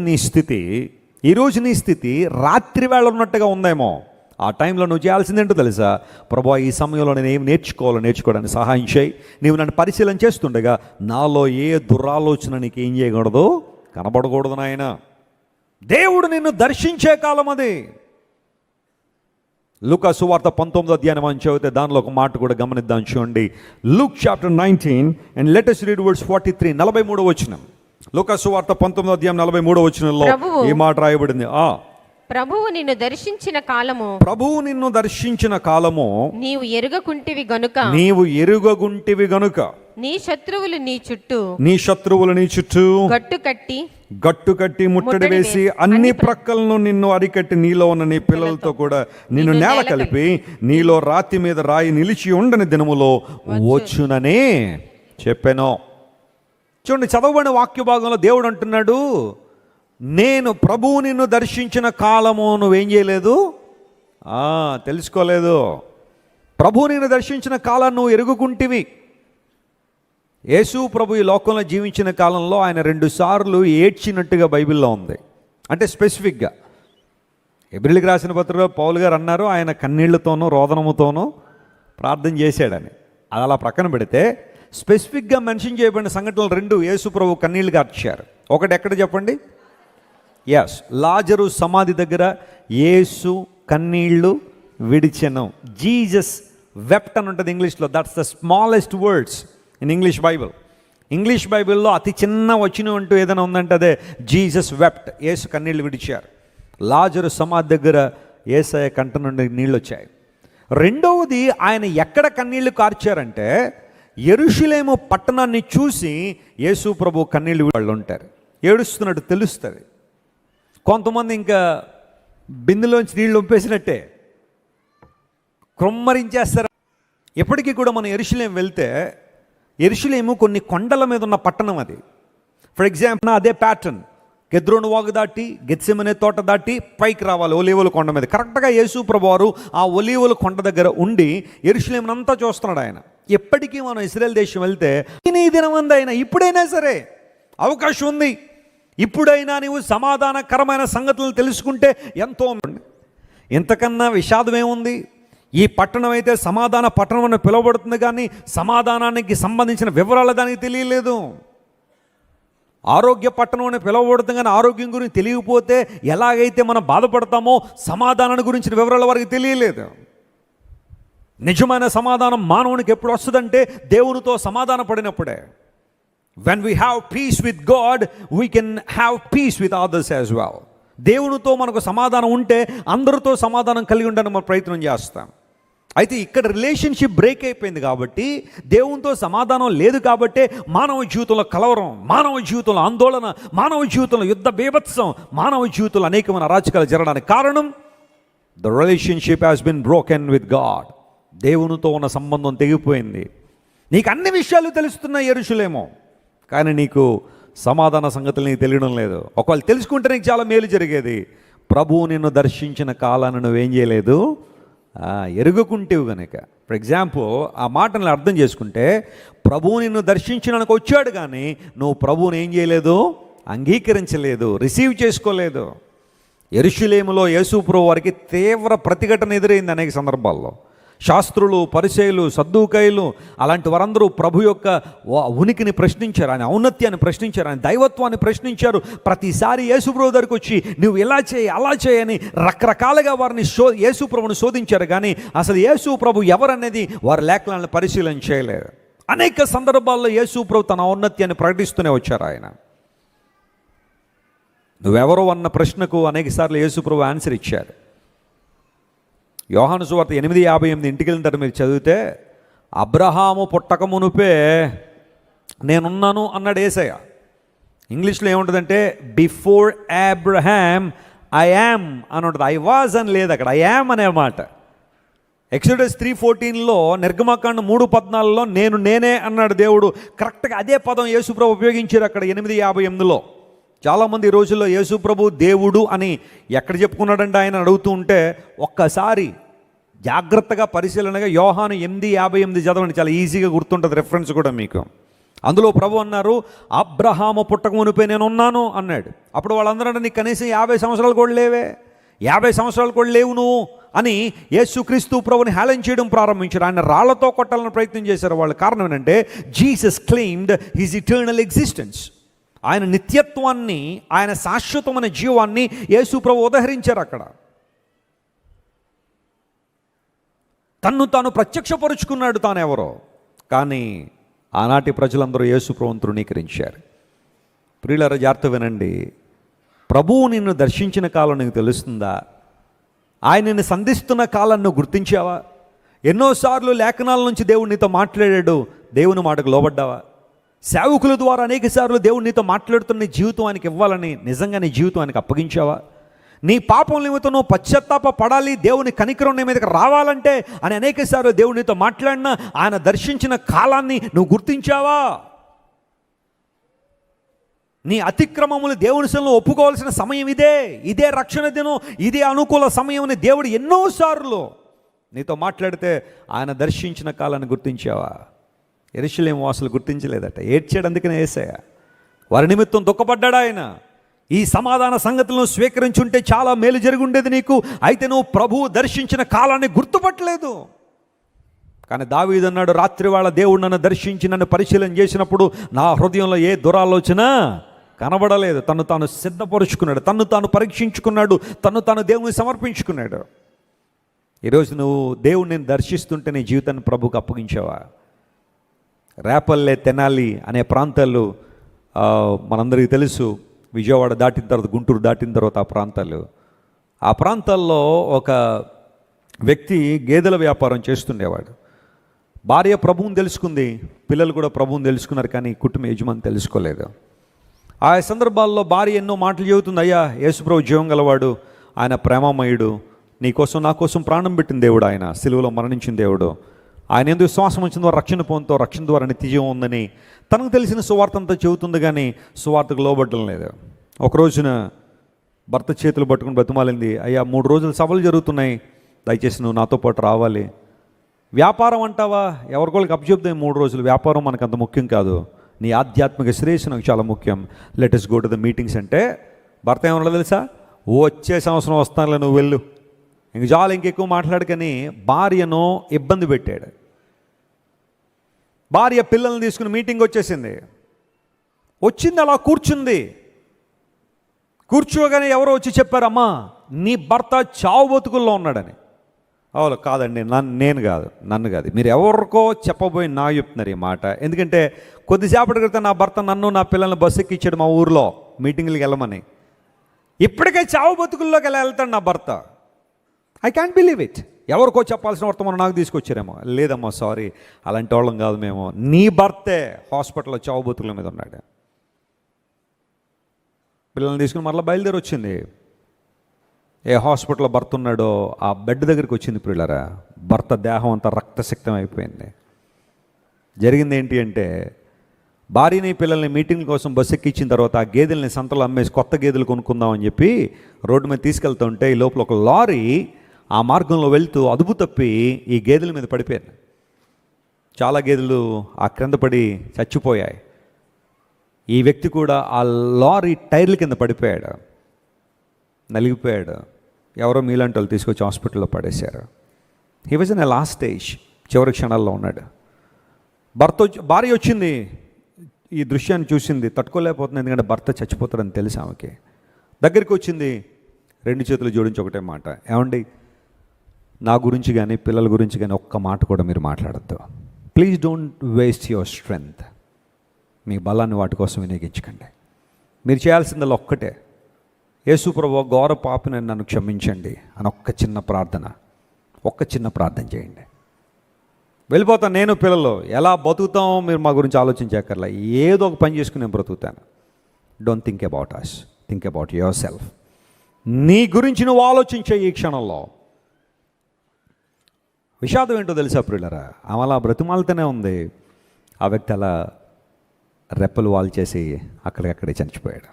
S1: నీ స్థితి రాత్రి వేళ ఉన్నట్టుగా ఉందేమో, ఆ టైంలో నువ్వు చేయాల్సిందేంటో తెలుసా? ప్రభువా ఈ సమయంలో నేను ఏం నేర్చుకోవడానికి సహాయం చేయి. నీవు నన్ను పరిశీలన చేస్తుండగా నాలో ఏ దురాలోచన నీకు ఏం చేయకూడదు, కనబడకూడదు నాయన. దేవుడు నిన్ను దర్శించే కాలం అది. లూకా సువార్త 19వ అధ్యాయం మనం చదివితే దానిలో ఒక మాట కూడా గమనిద్దాం. చూడండి, Luke chapter 19 and let us read verse 43, 43వ వచనం. లూకా సువార్త 19వ అధ్యాయం 43వ వచనంలో ఈ మాట రాయబడింది.
S2: ప్రభువు నిన్ను దర్శించిన కాలము నీవు ఎరుగకుంటివి గనుక నీ శత్రువులు నీ చుట్టూ గట్టు కట్టి ముట్టడి వేసి అన్ని ప్రక్కలను నిన్ను అరికట్టి నీలో ఉన్న నీ పిల్లలతో కూడా నిన్ను నేల కలిపి నీలో రాతి మీద రాయి నిలిచి ఉండని దినములో వచ్చుననే చెప్పాను. చూడండి, చదవబడిన వాక్య భాగంలో దేవుడు అంటున్నాడు, నేను ప్రభువు నిన్ను దర్శించిన కాలము నువ్వేం చేయలేదు, తెలుసుకోలేదు. ప్రభువు నిన్ను దర్శించిన కాలం నువ్వు ఎరుగుకుంటివి. యేసు ప్రభు ఈ లోకంలో జీవించిన కాలంలో ఆయన 2 సార్లు ఏడ్చినట్టుగా బైబిల్లో ఉంది. అంటే స్పెసిఫిక్గా హెబ్రీయులకు రాసిన పత్రికలో పౌలు గారు అన్నారు, ఆయన కన్నీళ్లతోనూ రోదనముతోనూ ప్రార్థన చేశాడని. అది అలా ప్రక్కన పెడితే స్పెసిఫిక్గా మెన్షన్ చేయబడిన సంఘటనలు 2 యేసు ప్రభు కన్నీళ్లు కార్చారు. ఒకటి ఎక్కడ చెప్పండి? ఎస్, లాజరు సమాధి దగ్గర యేసు కన్నీళ్లు విడిచెను. జీసస్ వెప్ట్ అని ఉంటుంది ఇంగ్లీష్లో. That's the smallest words in English బైబిల్లో అతి చిన్న వచనం అంటూ ఏదైనా ఉందంటే అదే జీసస్ వెప్ట్. యేసు కన్నీళ్లు విడిచారు. లాజరు సమాధి దగ్గర యేసయ్య కంట నుండి నీళ్ళు వచ్చాయి. రెండవది, ఆయన ఎక్కడ కన్నీళ్లు కార్చారంటే యెరూషలేము పట్టణాన్ని చూసి యేసు ప్రభు కన్నీళ్ళు వాళ్ళు ఉంటారు, ఏడుస్తున్నట్టు తెలుస్తుంది. కొంతమంది ఇంకా బిందులోంచి నీళ్ళు ఒంపేసినట్టే క్రొమ్మరించేస్తారు. ఎప్పటికీ కూడా మనం యెరూషలేము వెళ్తే, యెరూషలేము కొన్ని కొండల మీద ఉన్న పట్టణం అది. ఫర్ ఎగ్జాంపుల్ అదే ప్యాటర్న్, కెద్రోను వాగు దాటి గెత్సెమనే తోట దాటి పైకి రావాలి ఒలీవల కొండ మీద. కరెక్ట్గా యేసు ప్రభువారు ఆ ఒలీవల కొండ దగ్గర ఉండి యెరూషలేమునంతా చూస్తున్నాడు ఆయన. ఎప్పటికీ మనం ఇశ్రాయేల్ దేశం వెళ్తే ఈ దినమంది అయినా ఇప్పుడైనా సరే అవకాశం ఉంది, ఇప్పుడైనా నీవు సమాధానకరమైన సంగతులను తెలుసుకుంటే ఎంతో. ఇంతకన్నా విషాదం ఏముంది? ఈ పట్టణం అయితే సమాధాన పట్టణం అని పిలువబడుతుంది, కానీ సమాధానానికి సంబంధించిన వివరాలు దానికి తెలియలేదు. ఆరోగ్య పట్టణం అని పిలువబడుతుంది, కానీ ఆరోగ్యం గురించి తెలియకపోతే ఎలాగైతే మనం బాధపడతామో సమాధానాన్ని గురించిన వివరాలు వారికి తెలియలేదు. నిజమైన సమాధానం మానవునికి ఎప్పుడు వస్తుందంటే దేవునితో సమాధాన పడినప్పుడే. When we have peace with God, we can have peace with others as well. దేవునితో మనకు సమాధానం ఉంటే అందరితో సమాధానం కలిగి ఉండడానికి మనం ప్రయత్నం చేస్తాం. అయితే ఇక్కడ రిలేషన్షిప్ బ్రేక్ అయిపోయింది కాబట్టి, దేవునితో సమాధానం లేదు కాబట్టి మానవ జీవితంలో కలవరం, మానవ జీవితంలో ఆందోళన, మానవ జీవితంలో యుద్ధ బీభత్సం, మానవ జీవితంలో అనేకమైన అరాచకాలు జరగడానికి కారణం the relationship has been broken with God. దేవునితో ఉన్న సంబంధం తెగిపోయింది. నీకు అన్ని విషయాలు తెలుస్తున్నాయి యెరూషలేము, కానీ నీకు సమాధాన సంగతులు నీకు తెలియడం లేదు. ఒకవేళ తెలుసుకుంటే నీకు చాలా మేలు జరిగేది. ప్రభువు నిన్ను దర్శించిన కాలాన్ని నువ్వేం చేయలేదు, ఎరుగుకుంటేవు కనుక. ఫర్ ఎగ్జాంపుల్ ఆ మాటను అర్థం చేసుకుంటే, ప్రభువు నిన్ను దర్శించడానికి వచ్చాడు, కానీ నువ్వు ప్రభువుని ఏం చేయలేదు, అంగీకరించలేదు, రిసీవ్ చేసుకోలేదు. యెరూషలేములో యేసు ప్రభు వారికి తీవ్ర ప్రతిఘటన ఎదురైంది అనేక సందర్భాల్లో. శాస్త్రులు, పరిసయ్యులు, సద్దూకయ్యులు అలాంటి వారందరూ ప్రభు యొక్క ఉనికిని ప్రశ్నించారు, ఆయన ఔన్నత్యాన్ని ప్రశ్నించారు, ఆయన దైవత్వాన్ని ప్రశ్నించారు. ప్రతిసారి యేసుప్రభు దగ్గరికి వచ్చి నువ్వు ఇలా చేయి అలా చేయని రకరకాలుగా వారిని యేసుప్రభుని శోధించారు, కానీ అసలు యేసుప్రభు ఎవరనేది వారి లేఖనాలను పరిశీలన చేయలేదు. అనేక సందర్భాల్లో యేసుప్రభు తన ఔన్నత్యాన్ని ప్రకటిస్తూనే వచ్చారు. ఆయన నువ్వెవరో అన్న ప్రశ్నకు అనేక సార్లు యేసుప్రభు ఆన్సర్ ఇచ్చారు. యోహాను సువార్త 8:58 ఇంటికి వెళ్ళిన తర్వాత మీరు చదివితే, అబ్రహాము పుట్టక మునుపే నేనున్నాను అన్నాడు యేసయ్య. ఇంగ్లీష్లో ఏముంటుందంటే బిఫోర్ అబ్రహాం ఐ యామ్ అని ఉంటుంది. ఐ వాజ్ అని లేదు అక్కడ, ఐ యామ్ అనే మాట. ఎక్సోడస్ 3:14లో, నిర్గమకాండం 3:14లో నేనే అన్నాడు దేవుడు. కరెక్ట్గా అదే పదం యేసుప్రభు ఉపయోగించారు అక్కడ 8:58లో. చాలామంది ఈ రోజుల్లో యేసుప్రభు దేవుడు అని ఎక్కడ చెప్పుకున్నాడంటే ఆయన అడుగుతూ ఉంటే, ఒక్కసారి జాగ్రత్తగా పరిశీలనగా యోహాను 8:58 చదవండి, చాలా ఈజీగా గుర్తుంటుంది, రెఫరెన్స్ కూడా మీకు. అందులో ప్రభు అన్నారు, అబ్రహాము పుట్టక మునిపే నేను ఉన్నాను అన్నాడు. అప్పుడు వాళ్ళందరూ నీకు కనీసం 50 సంవత్సరాలు కూడా లేవే, 50 సంవత్సరాలు కూడా లేవు నువ్వు అని యేసుక్రీస్తు ప్రభుని హేళన చేయడం ప్రారంభించారు. ఆయన రాళ్లతో కొట్టాలని ప్రయత్నం చేశారు వాళ్ళు. కారణం ఏంటంటే Jesus claimed his eternal existence. ఆయన నిత్యత్వాన్ని, ఆయన శాశ్వతమైన జీవాన్ని యేసు ప్రభు ఉదహరించారు అక్కడ. తన్ను తాను ప్రత్యక్షపరుచుకున్నాడు తానెవరో. కానీ ఆనాటి ప్రజలందరూ యేసు ప్రభువును తృణీకరించారు. ప్రియులారా జాగ్రత్త వినండి, ప్రభువు నిన్ను దర్శించిన కాలం నీకు తెలుస్తుందా? ఆయన నిన్ను సంధిస్తున్న కాలాన్ని నువ్వు గుర్తించావా? ఎన్నోసార్లు లేఖనాల నుంచి దేవుడు నీతో మాట్లాడాడు, దేవుని మాటకు లోబడ్డావా? సేవకుల ద్వారా అనేక సార్లు దేవుడు నీతో మాట్లాడుతున్న నీ జీవితం ఆయనకి ఇవ్వాలని నిజంగా నీ జీవితం ఆయనకు అప్పగించావా? నీ పాపం నిమిత్తం నువ్వు పశ్చాత్తాప పడాలి, దేవుని కనికరం నీ మీదకి రావాలంటే అని అనేక సార్లు దేవుడు నీతో మాట్లాడినా ఆయన దర్శించిన కాలాన్ని నువ్వు గుర్తించావా? నీ అతిక్రమములు దేవుని సన్నిధిలో ఒప్పుకోవాల్సిన సమయం ఇదే రక్షణ దినం, ఇదే అనుకూల సమయం అని దేవుడు ఎన్నోసార్లు నీతో మాట్లాడితే ఆయన దర్శించిన కాలాన్ని గుర్తించావా? యెరూషలేము వాసులు గుర్తించలేదట, ఏడ్చాడు. అందుకనే యేసయ్య వారి నిమిత్తం దుఃఖపడ్డాడు. ఆయన ఈ సమాధాన సంగతులను స్వీకరించుంటే చాలా మేలు జరిగి ఉండేది నీకు. అయితే నువ్వు ప్రభువు దర్శించిన కాలాన్ని గుర్తుపట్టలేదు. కానీ దావీదు అన్నాడు, రాత్రి వాళ్ళ దేవుడు నన్ను దర్శించి నన్ను పరిశీలన చేసినప్పుడు నా హృదయంలో ఏ దురాలోచన కనబడలేదు. తను తాను సిద్ధపరుచుకున్నాడు, తను తాను పరీక్షించుకున్నాడు, తను తాను దేవుని సమర్పించుకున్నాడు. ఈరోజు నువ్వు దేవుడిని దర్శిస్తుంటే నీ జీవితాన్ని ప్రభువుకు అప్పగించావా? రేపల్లె, తెనాలి అనే ప్రాంతాలు మనందరికీ తెలుసు. విజయవాడ దాటిన తర్వాత, గుంటూరు దాటిన తర్వాత ఆ ప్రాంతాలు ఆ ప్రాంతాల్లో ఒక వ్యక్తి గేదెల వ్యాపారం చేస్తుండేవాడు. భార్య ప్రభువుని తెలుసుకుంది, పిల్లలు కూడా ప్రభువుని తెలుసుకున్నారు, కానీ కుటుంబ యజమాని తెలుసుకోలేదు. ఆ సందర్భాల్లో భార్య ఎన్నో మాటలు చెబుతుంది. అయ్యా, యేసుప్రభు జీవం గలవాడు, ఆయన ప్రేమమయుడు, నీకోసం నా కోసం ప్రాణం పెట్టిన దేవుడు, ఆయన సిలువలో మరణించిన దేవుడు, ఆయన ఎందుకు విశ్వాసం వచ్చిన ద్వారా రక్షణ పొందుతో, రక్షణ ద్వారా నిత్యజీవం ఉందని తనకు తెలిసిన సువార్త అంతా చెబుతుంది, కానీ సువార్తకు లోబడ్డం లేదు. ఒక రోజున భర్త చేతులు పట్టుకుని బతిమాలింది. అయ్యా, 3 రోజులు సభలు జరుగుతున్నాయి, దయచేసి నువ్వు నాతో పాటు రావాలి. వ్యాపారం అంటావా, ఎవరికోళ్ళకి అప్పచెప్తాయి 3 రోజులు, వ్యాపారం మనకు అంత ముఖ్యం కాదు, నీ ఆధ్యాత్మిక శ్రేయస్సు నాకు చాలా ముఖ్యం, let us go to the meetings అంటే భర్త ఏమన్నా తెలుసా, వచ్చే సంవత్సరం వస్తానులే, నువ్వు వెళ్ళు, ఇంక చాలా ఇంకెక్కువ మాట్లాడకని భార్యను ఇబ్బంది పెట్టాడు. భార్య పిల్లల్ని తీసుకుని మీటింగ్ వచ్చింది, అలా కూర్చుంది. కూర్చోగానే ఎవరో వచ్చి చెప్పారు, అమ్మా నీ భర్త చావు బతుకుల్లో ఉన్నాడని. అవును, కాదండి, నన్ను కాదు, మీరు ఎవరికో చెప్పబోయి నాకు చెప్తున్నారు ఈ మాట. ఎందుకంటే కొద్దిసేపటి క్రితం నా భర్త నన్ను నా పిల్లల్ని బస్సు ఎక్కిచ్చాడు మా ఊరిలో మీటింగ్లకు వెళ్ళమని. ఇప్పటికే చావు బతుకుల్లోకి ఎలా వెళ్తాడు నా భర్త? I can't believe it. ఎవరికో చెప్పాల్సిన వర్తమానం నాకు తీసుకొచ్చారేమో. లేదమ్మా, సారీ, అలాంటి వాళ్ళం కాదు మేము. నీ భర్తే హాస్పిటల్లో చావు బతుకుల మీద ఉన్నాడు. పిల్లల్ని తీసుకుని మరలా బయలుదేరి వచ్చింది. ఏ హాస్పిటల్లో భర్త ఉన్నాడో ఆ బెడ్ దగ్గరికి వచ్చింది. పిల్లరా, భర్త దేహం అంతా రక్తసిక్తం అయిపోయింది. జరిగింది ఏంటి అంటే, భార్యని పిల్లల్ని మీటింగ్ కోసం బస్సు ఎక్కించిన తర్వాత ఆ గేదెల్ని సంతలో అమ్మేసి కొత్త గేదెలు కొనుక్కుందామని చెప్పి రోడ్డు మీద తీసుకెళ్తుంటే ఈ లోపల ఒక లారీ ఆ మార్గంలో వెళ్తూ అదుపు తప్పి ఈ గేదెల మీద పడిపోయాను. చాలా గేదెలు ఆ క్రింద పడి చచ్చిపోయాయి. ఈ వ్యక్తి కూడా ఆ లారీ టైర్ల కింద పడిపోయాడు, నలిగిపోయాడు. ఎవరో మీలాంటి వాళ్ళు తీసుకొచ్చి హాస్పిటల్లో పడేశారు. He was in a last stage, చివరి క్షణాల్లో ఉన్నాడు. భార్య వచ్చింది, ఈ దృశ్యాన్ని చూసింది, తట్టుకోలేకపోతుంది. ఎందుకంటే భర్త చచ్చిపోతాడని తెలిసి ఆమెకి దగ్గరికి వచ్చింది, 2 చేతులు జోడించి ఒకటే మాట, ఏమండి నా గురించి కానీ పిల్లల గురించి కానీ ఒక్క మాట కూడా మీరు మాట్లాడద్దు. Please don't waste your strength. మీ బలాన్ని వాటి కోసం వినియోగించకండి. మీరు చేయాల్సిందల్లా ఒక్కటే, యేసు ప్రభువా, ఘోర పాపిని నన్ను క్షమించండి అని ఒక్క చిన్న ప్రార్థన చేయండి. వెళ్ళిపోతాను నేను, పిల్లలు ఎలా బతుకుతామో మీరు మా గురించి ఆలోచించక్కర్లా, ఏదో ఒక పని చేసుకుని నేను బ్రతుకుతాను. Don't think about us, think about yourself. నీ గురించి నువ్వు ఆలోచించే ఈ క్షణంలో. విషాదం ఏంటో తెలుసా ప్రియులరా, ఆమె అలా బ్రతిమాలతోనే ఉంది. ఆ వ్యక్తి అలా రెప్పలు వాల్ చేసి అక్కడికక్కడే చనిపోయాడు.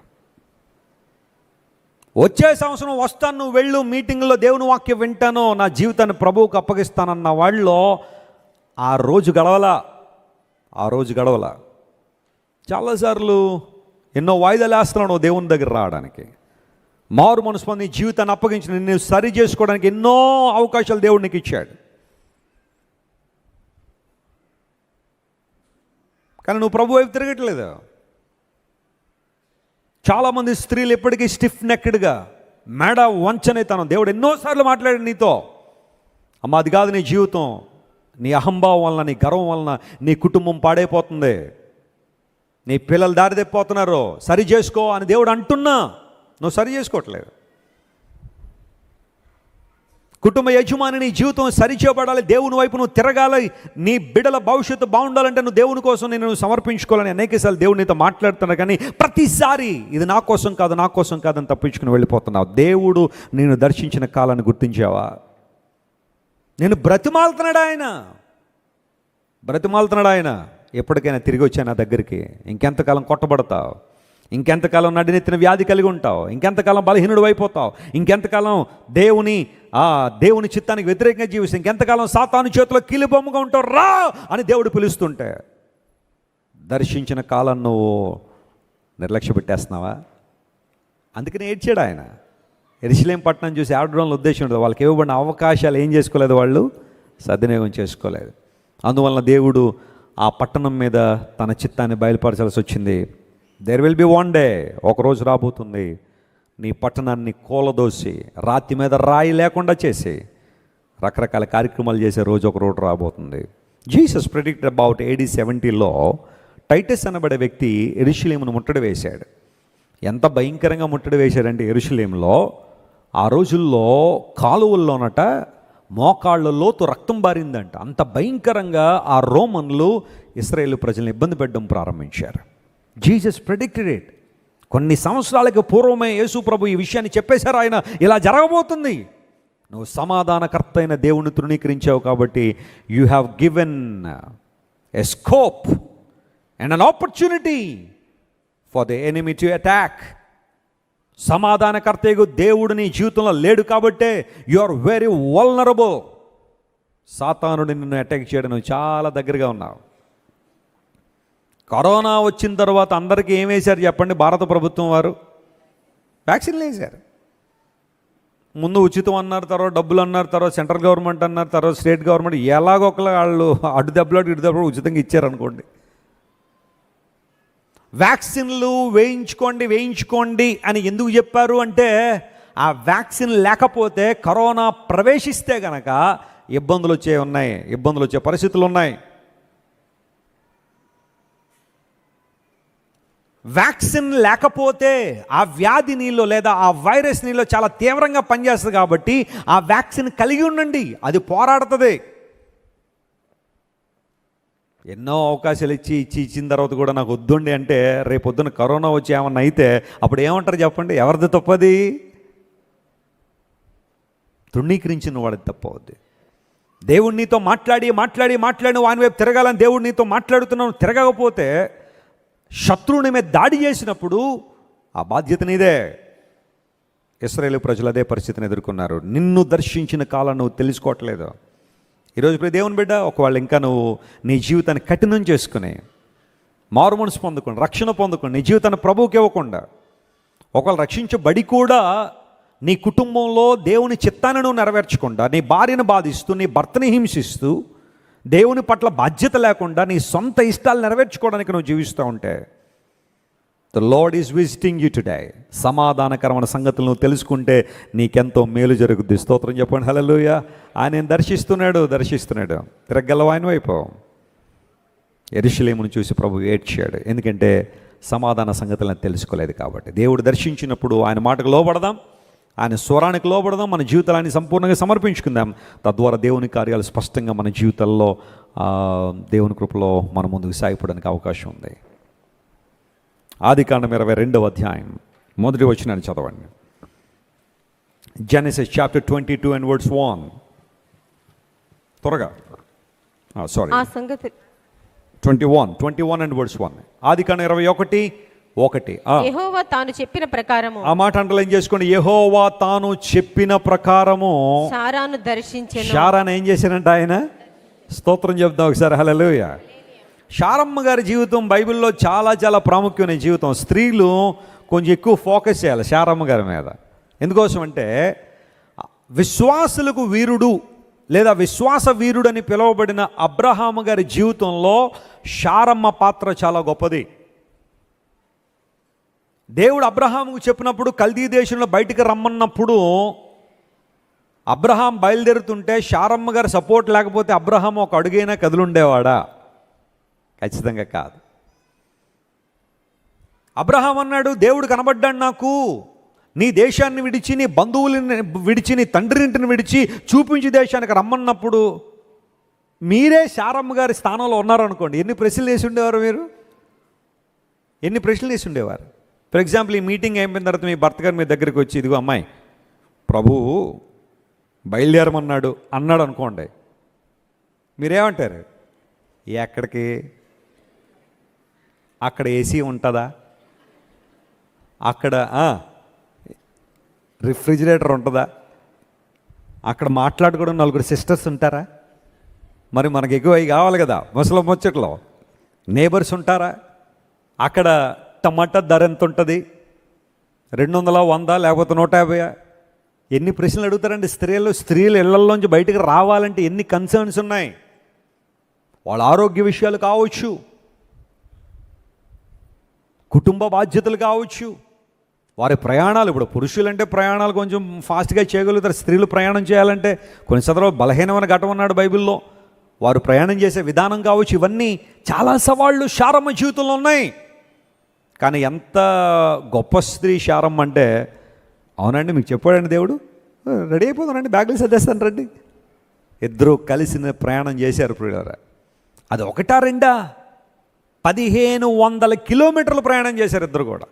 S2: వచ్చే సంవత్సరం వస్తాను, నువ్వు వెళ్ళు, మీటింగ్లో దేవుని వాక్యం వింటాను, నా జీవితాన్ని ప్రభువుకు అప్పగిస్తానన్న వాళ్ళలో ఆ రోజు గడవలా. చాలాసార్లు ఎన్నో వాయిదాలు వేస్తున్నాను దేవుని దగ్గర రావడానికి. మారు మనసు పొంది జీవితాన్ని అప్పగించి నిన్ను సరి చేసుకోవడానికి ఎన్నో అవకాశాలు దేవుడు నీకు ఇచ్చాడు. కానీ నువ్వు ప్రభు వైపు తిరగట్లేదు. చాలామంది స్త్రీలు ఎప్పటికీ స్టిఫ్ నెక్డ్గా, మెడ వంచనే తనం. దేవుడు ఎన్నోసార్లు మాట్లాడాడు నీతో, అమ్మ అది కాదు నీ జీవితం, నీ అహంభావం వలన, నీ గర్వం వలన నీ కుటుంబం పాడైపోతుంది, నీ పిల్లలు దారి తెప్పిపోతున్నారు, సరి చేసుకో అని దేవుడు అంటున్నా నువ్వు సరి చేసుకోవట్లేదు. కుటుంబ యజమాని నీ జీవితం సరిచేయబడాలి, దేవుని వైపు నువ్వు తిరగాలి, నీ బిడ్డల భవిష్యత్తు బాగుండాలంటే నువ్వు దేవుని కోసం నేను సమర్పించుకోవాలని అనేకసార్లు దేవుడు నీతో మాట్లాడుతున్నాడు. కానీ ప్రతిసారి ఇది నా కోసం కాదని తప్పించుకుని వెళ్ళిపోతున్నావు. దేవుడు నేను దర్శించిన కాలాన్ని గుర్తించావా? నేను బ్రతిమాలుతున్నాడు ఆయన. ఎప్పటికైనా తిరిగి వచ్చా నా దగ్గరికి. ఇంకెంతకాలం కొట్టబడతావు? ఇంకెంతకాలం నడినెత్తిన వ్యాధి కలిగి ఉంటావు? ఇంకెంతకాలం బలహీనుడు అయిపోతావు? ఇంకెంతకాలం దేవుని చిత్తానికి వ్యతిరేకంగా జీవిస్తావు? ఇంకెంతకాలం సాతాను చేతిలో కీలుబొమ్మగా ఉంటావు? రా అని దేవుడు పిలుస్తుంటే దర్శించిన కాలం నువ్వు నిర్లక్ష్య పెట్టేస్తున్నావా? అందుకని ఏడ్చాడు ఆయన. యెరూషలేము పట్టణం చూసి ఆడడంలో ఉద్దేశం ఉండదు. వాళ్ళకి ఇవ్వబడిన అవకాశాలు ఏం చేసుకోలేదు, వాళ్ళు సద్వినియోగం చేసుకోలేదు. అందువలన దేవుడు ఆ పట్టణం మీద తన చిత్తాన్ని బయలుపరచాల్సి వచ్చింది. There will be one day, ఒకరోజు రాబోతుంది, నీ పట్టణాన్ని కూలదోసి రాతి మీద రాయి లేకుండా చేసి రకరకాల కార్యక్రమాలు చేసే రోజు ఒక రోజు రాబోతుంది. జీసస్ ప్రెడిక్టెడ్ అబౌట్ AD 70లో టైటస్ అనబడే వ్యక్తి యెరూషలేమును ముట్టడి వేశాడు. ఎంత భయంకరంగా ముట్టడి వేశాడంటే, యెరూషలేములో ఆ రోజుల్లో కాలువల్లోనట మోకాళ్ళ లోతు రక్తం బారిందంట. అంత భయంకరంగా ఆ రోమన్లు ఇశ్రాయేలు ప్రజల్ని ఇబ్బంది పెట్టడం ప్రారంభించారు. Jesus predicted it. కొన్ని సంవత్సరాలకు పూర్వమే యేసు ప్రభు ఈ విషయాన్ని చెప్పేశారు. ఆయన ఇలా జరగబోతుంది, నువ్వు సమాధానకర్త అయిన దేవుని తృణీకరించావు కాబట్టి you have given a scope and an opportunity for the enemy to attack. సమాధానకర్తయ్య దేవుడు నీ జీవితంలో లేడు కాబట్టే యు ఆర్ వెరీ వల్నరబుల్. సాతానుడు నిన్ను అటాక్ చేయడం నువ్వు చాలా దగ్గరగా ఉన్నావు. కరోనా వచ్చిన తర్వాత అందరికీ ఏం వేశారు చెప్పండి? భారత ప్రభుత్వం వారు వ్యాక్సిన్లు వేశారు. ముందు ఉచితం అన్నారు, తర్వాత డబ్బులు అన్నారు, తర్వాత సెంట్రల్ గవర్నమెంట్ అన్నారు, తర్వాత స్టేట్ గవర్నమెంట్, ఎలాగొకలా వాళ్ళు అటు దెబ్బలాడు ఇటు దెబ్బలాడు ఉచితంగా ఇచ్చారనుకోండి. వ్యాక్సిన్లు వేయించుకోండి అని ఎందుకు చెప్పారు అంటే, ఆ వ్యాక్సిన్ లేకపోతే కరోనా ప్రవేశిస్తే కనుక ఇబ్బందులు వచ్చే పరిస్థితులు ఉన్నాయి. వ్యాక్సిన్ లేకపోతే ఆ వ్యాధి నీలో లేదా ఆ వైరస్ నీలో చాలా తీవ్రంగా పనిచేస్తుంది కాబట్టి ఆ వ్యాక్సిన్ కలిగి ఉండండి, అది పోరాడుతుంది. ఎన్నో అవకాశాలు ఇచ్చిన తర్వాత కూడా నాకు వద్దుండి అంటే రేపొద్దున కరోనా వచ్చి ఏమన్నా అయితే అప్పుడు ఏమంటారు చెప్పండి? ఎవరిది తప్పది? తృణీకరించిన వాడిది తప్పవుద్ది. దేవుడు నీతో మాట్లాడి వాని వైపు తిరగాలని దేవుడు నీతో మాట్లాడుతున్నావు, తిరగకపోతే శత్రువుని మీద దాడి చేసినప్పుడు ఆ బాధ్యత నీదే. ఇశ్రాయేలు ప్రజలు అదే పరిస్థితిని ఎదుర్కొన్నారు. నిన్ను దర్శించిన కాలం నువ్వు తెలుసుకోవట్లేదు. ఈరోజు ఇప్పుడు దేవుని బిడ్డ, ఒకవేళ ఇంకా నువ్వు నీ జీవితాన్ని కఠినం చేసుకుని మారు మనసు పొందుకోండి, రక్షణ పొందుకోండి, నీ జీవితాన్ని ప్రభువుకి ఇవ్వకుండా, ఒకవేళ రక్షించబడి కూడా నీ కుటుంబంలో దేవుని చిత్తాన్ని నువ్వు నెరవేర్చకుండా, నీ భార్యను బాధిస్తూ, నీ భర్తని హింసిస్తూ, దేవుని పట్ల బాధ్యత లేకుండా నీ సొంత ఇష్టాలు నెరవేర్చుకోవడానికి నువ్వు జీవిస్తూ ఉంటే, the Lord is visiting you today. సమాధానకరమైన సంగతులు నువ్వు తెలుసుకుంటే నీకెంతో మేలు జరుగుద్ది. స్తోత్రం చెప్పండి. హల్లెలూయా. ఆయన దర్శిస్తున్నాడు. తిరగలవా ఆయన వైపు? యెరూషలేమును చూసి ప్రభు ఏడ్చాడు, ఎందుకంటే సమాధాన సంగతులను తెలుసుకోలేదు కాబట్టి. దేవుడు దర్శించినప్పుడు ఆయన మాటకు లోబడదాం, ఆయన స్వరానికి లోబడదాం, మన జీవితాన్ని సంపూర్ణంగా సమర్పించుకుందాం. తద్వారా దేవుని కార్యాలు స్పష్టంగా మన జీవితాల్లో దేవుని కృపలో మన ముందుకు సాగిపోవడానికి అవకాశం ఉంది. ఆదికాండం 22వ అధ్యాయం 1వ వచనాన్ని చదవండి. Genesis chapter 22 and verse 1. త్వరగా. Sorry, 21 and verse 1. ఆదికాండం 21:1.
S3: యెహోవా తాను చెప్పిన ప్రకారము,
S2: ఆ మాట అండర్లైన్ చేసుకోండి. యెహోవా తాను చెప్పిన ప్రకారము
S3: శారాను దర్శించెను.
S2: శారాను ఏం చేశారంట ఆయన? స్తోత్రం చెప్తాం ఒకసారి. హల్లెలూయా. శారమ్మ గారి జీవితం బైబిల్లో చాలా చాలా ప్రాముఖ్యమైన జీవితం. స్త్రీలు కొంచెం ఎక్కువ ఫోకస్ చేయాలి శారమ్మ గారి మీద. ఎందుకోసం అంటే విశ్వాసులకు వీరుడు లేదా విశ్వాస వీరుడు అని పిలువబడిన అబ్రహాము గారి జీవితంలో శారమ్మ పాత్ర చాలా గొప్పది. దేవుడు అబ్రహాముకు చెప్పినప్పుడు కల్దీ దేశంలో బయటికి రమ్మన్నప్పుడు అబ్రహాం బయలుదేరుతుంటే శారమ్మ గారి సపోర్ట్ లేకపోతే అబ్రహాం ఒక అడుగైనా కదులుండేవాడా? ఖచ్చితంగా కాదు. అబ్రహాం అన్నాడు, దేవుడు కనబడ్డాడు నాకు, నీ దేశాన్ని విడిచి, నీ బంధువులని విడిచి, నీ తండ్రింటిని విడిచి చూపించి దేశానికి రమ్మన్నప్పుడు మీరే శారమ్మ గారి స్థానంలో ఉన్నారనుకోండి, ఎన్ని ప్రశ్నలు వేసి ఉండేవారు మీరు? ఎన్ని ప్రశ్నలు వేసి ఉండేవారు? ఫర్ ఎగ్జాంపుల్, ఈ మీటింగ్ అయిపోయిన తర్వాత మీ భర్త గారు మీ దగ్గరికి వచ్చి, ఇదిగో అమ్మాయి, ప్రభువు బయలుదేరమన్నాడు అన్నాడు అనుకోండి, మీరేమంటారు? ఎక్కడికి? అక్కడ ఏసీ ఉంటుందా? అక్కడ రిఫ్రిజిరేటర్ ఉంటుందా? అక్కడ మాట్లాడుకోవడం నలుగురు సిస్టర్స్ ఉంటారా? మరి మనకి ఎక్కువ అవి కావాలి కదా, ముసలి ముచ్చట్లో నేబర్స్ ఉంటారా? అక్కడ టమాటా ధర ఎంత ఉంటుంది? 200, 100 లేకపోతే 150? ఎన్ని ప్రశ్నలు అడుగుతారండి స్త్రీలు ఇళ్లలోంచి బయటకు రావాలంటే ఎన్ని కన్సర్న్స్ ఉన్నాయి. వాళ్ళ ఆరోగ్య విషయాలు కావచ్చు, కుటుంబ బాధ్యతలు కావచ్చు, వారి ప్రయాణాలు. ఇప్పుడు పురుషులంటే ప్రయాణాలు కొంచెం ఫాస్ట్గా చేయగలుగుతారు, స్త్రీలు ప్రయాణం చేయాలంటే కొన్ని సందర్భాలు బలహీనమైన ఘటన ఉన్నాడు బైబిల్లో. వారు ప్రయాణం చేసే విధానం కావచ్చు, ఇవన్నీ చాలా సవాళ్ళు శారమ్మ జీవితంలో ఉన్నాయి. కానీ ఎంత గొప్ప స్త్రీ శారమ్మ అంటే, అవునండి, మీకు చెప్పాడండి దేవుడు. రెడీ అయిపోతానండి, బ్యాగులు సర్దేస్తాను రండి. ఇద్దరు కలిసి ప్రయాణం చేశారు ప్రియులారా. అది ఒకటా రెండా? 1500 కిలోమీటర్లు ప్రయాణం చేశారు ఇద్దరు కూడా.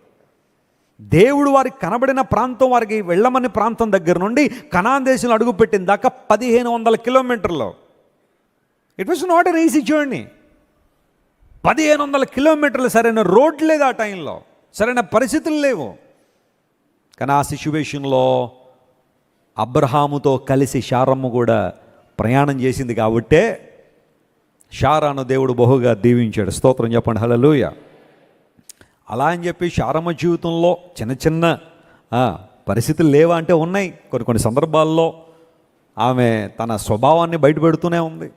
S2: దేవుడు వారికి కనబడిన ప్రాంతం, వారికి వెళ్ళమని ప్రాంతం దగ్గర నుండి కనాన్ దేశంలో అడుగుపెట్టిన దాకా 1500 కిలోమీటర్లు. It was not an easy journey. 1500 కిలోమీటర్లు. సరైన రోడ్ లేదు ఆ టైంలో, సరైన పరిస్థితులు లేవు. కానీ ఆ సిచ్యువేషన్లో అబ్రహాముతో కలిసి శారమ్మ కూడా ప్రయాణం చేసింది కాబట్టే శారాను దేవుడు బహుగా దీవించాడు. స్తోత్రం చెప్పండి, హల్లెలూయా. అలా అని చెప్పి శారమ్మ జీవితంలో చిన్న చిన్న పరిస్థితులు లేవా అంటే ఉన్నాయి. కొన్ని సందర్భాల్లో ఆమె తన స్వభావాన్ని బయటపెడుతూనే ఉంది.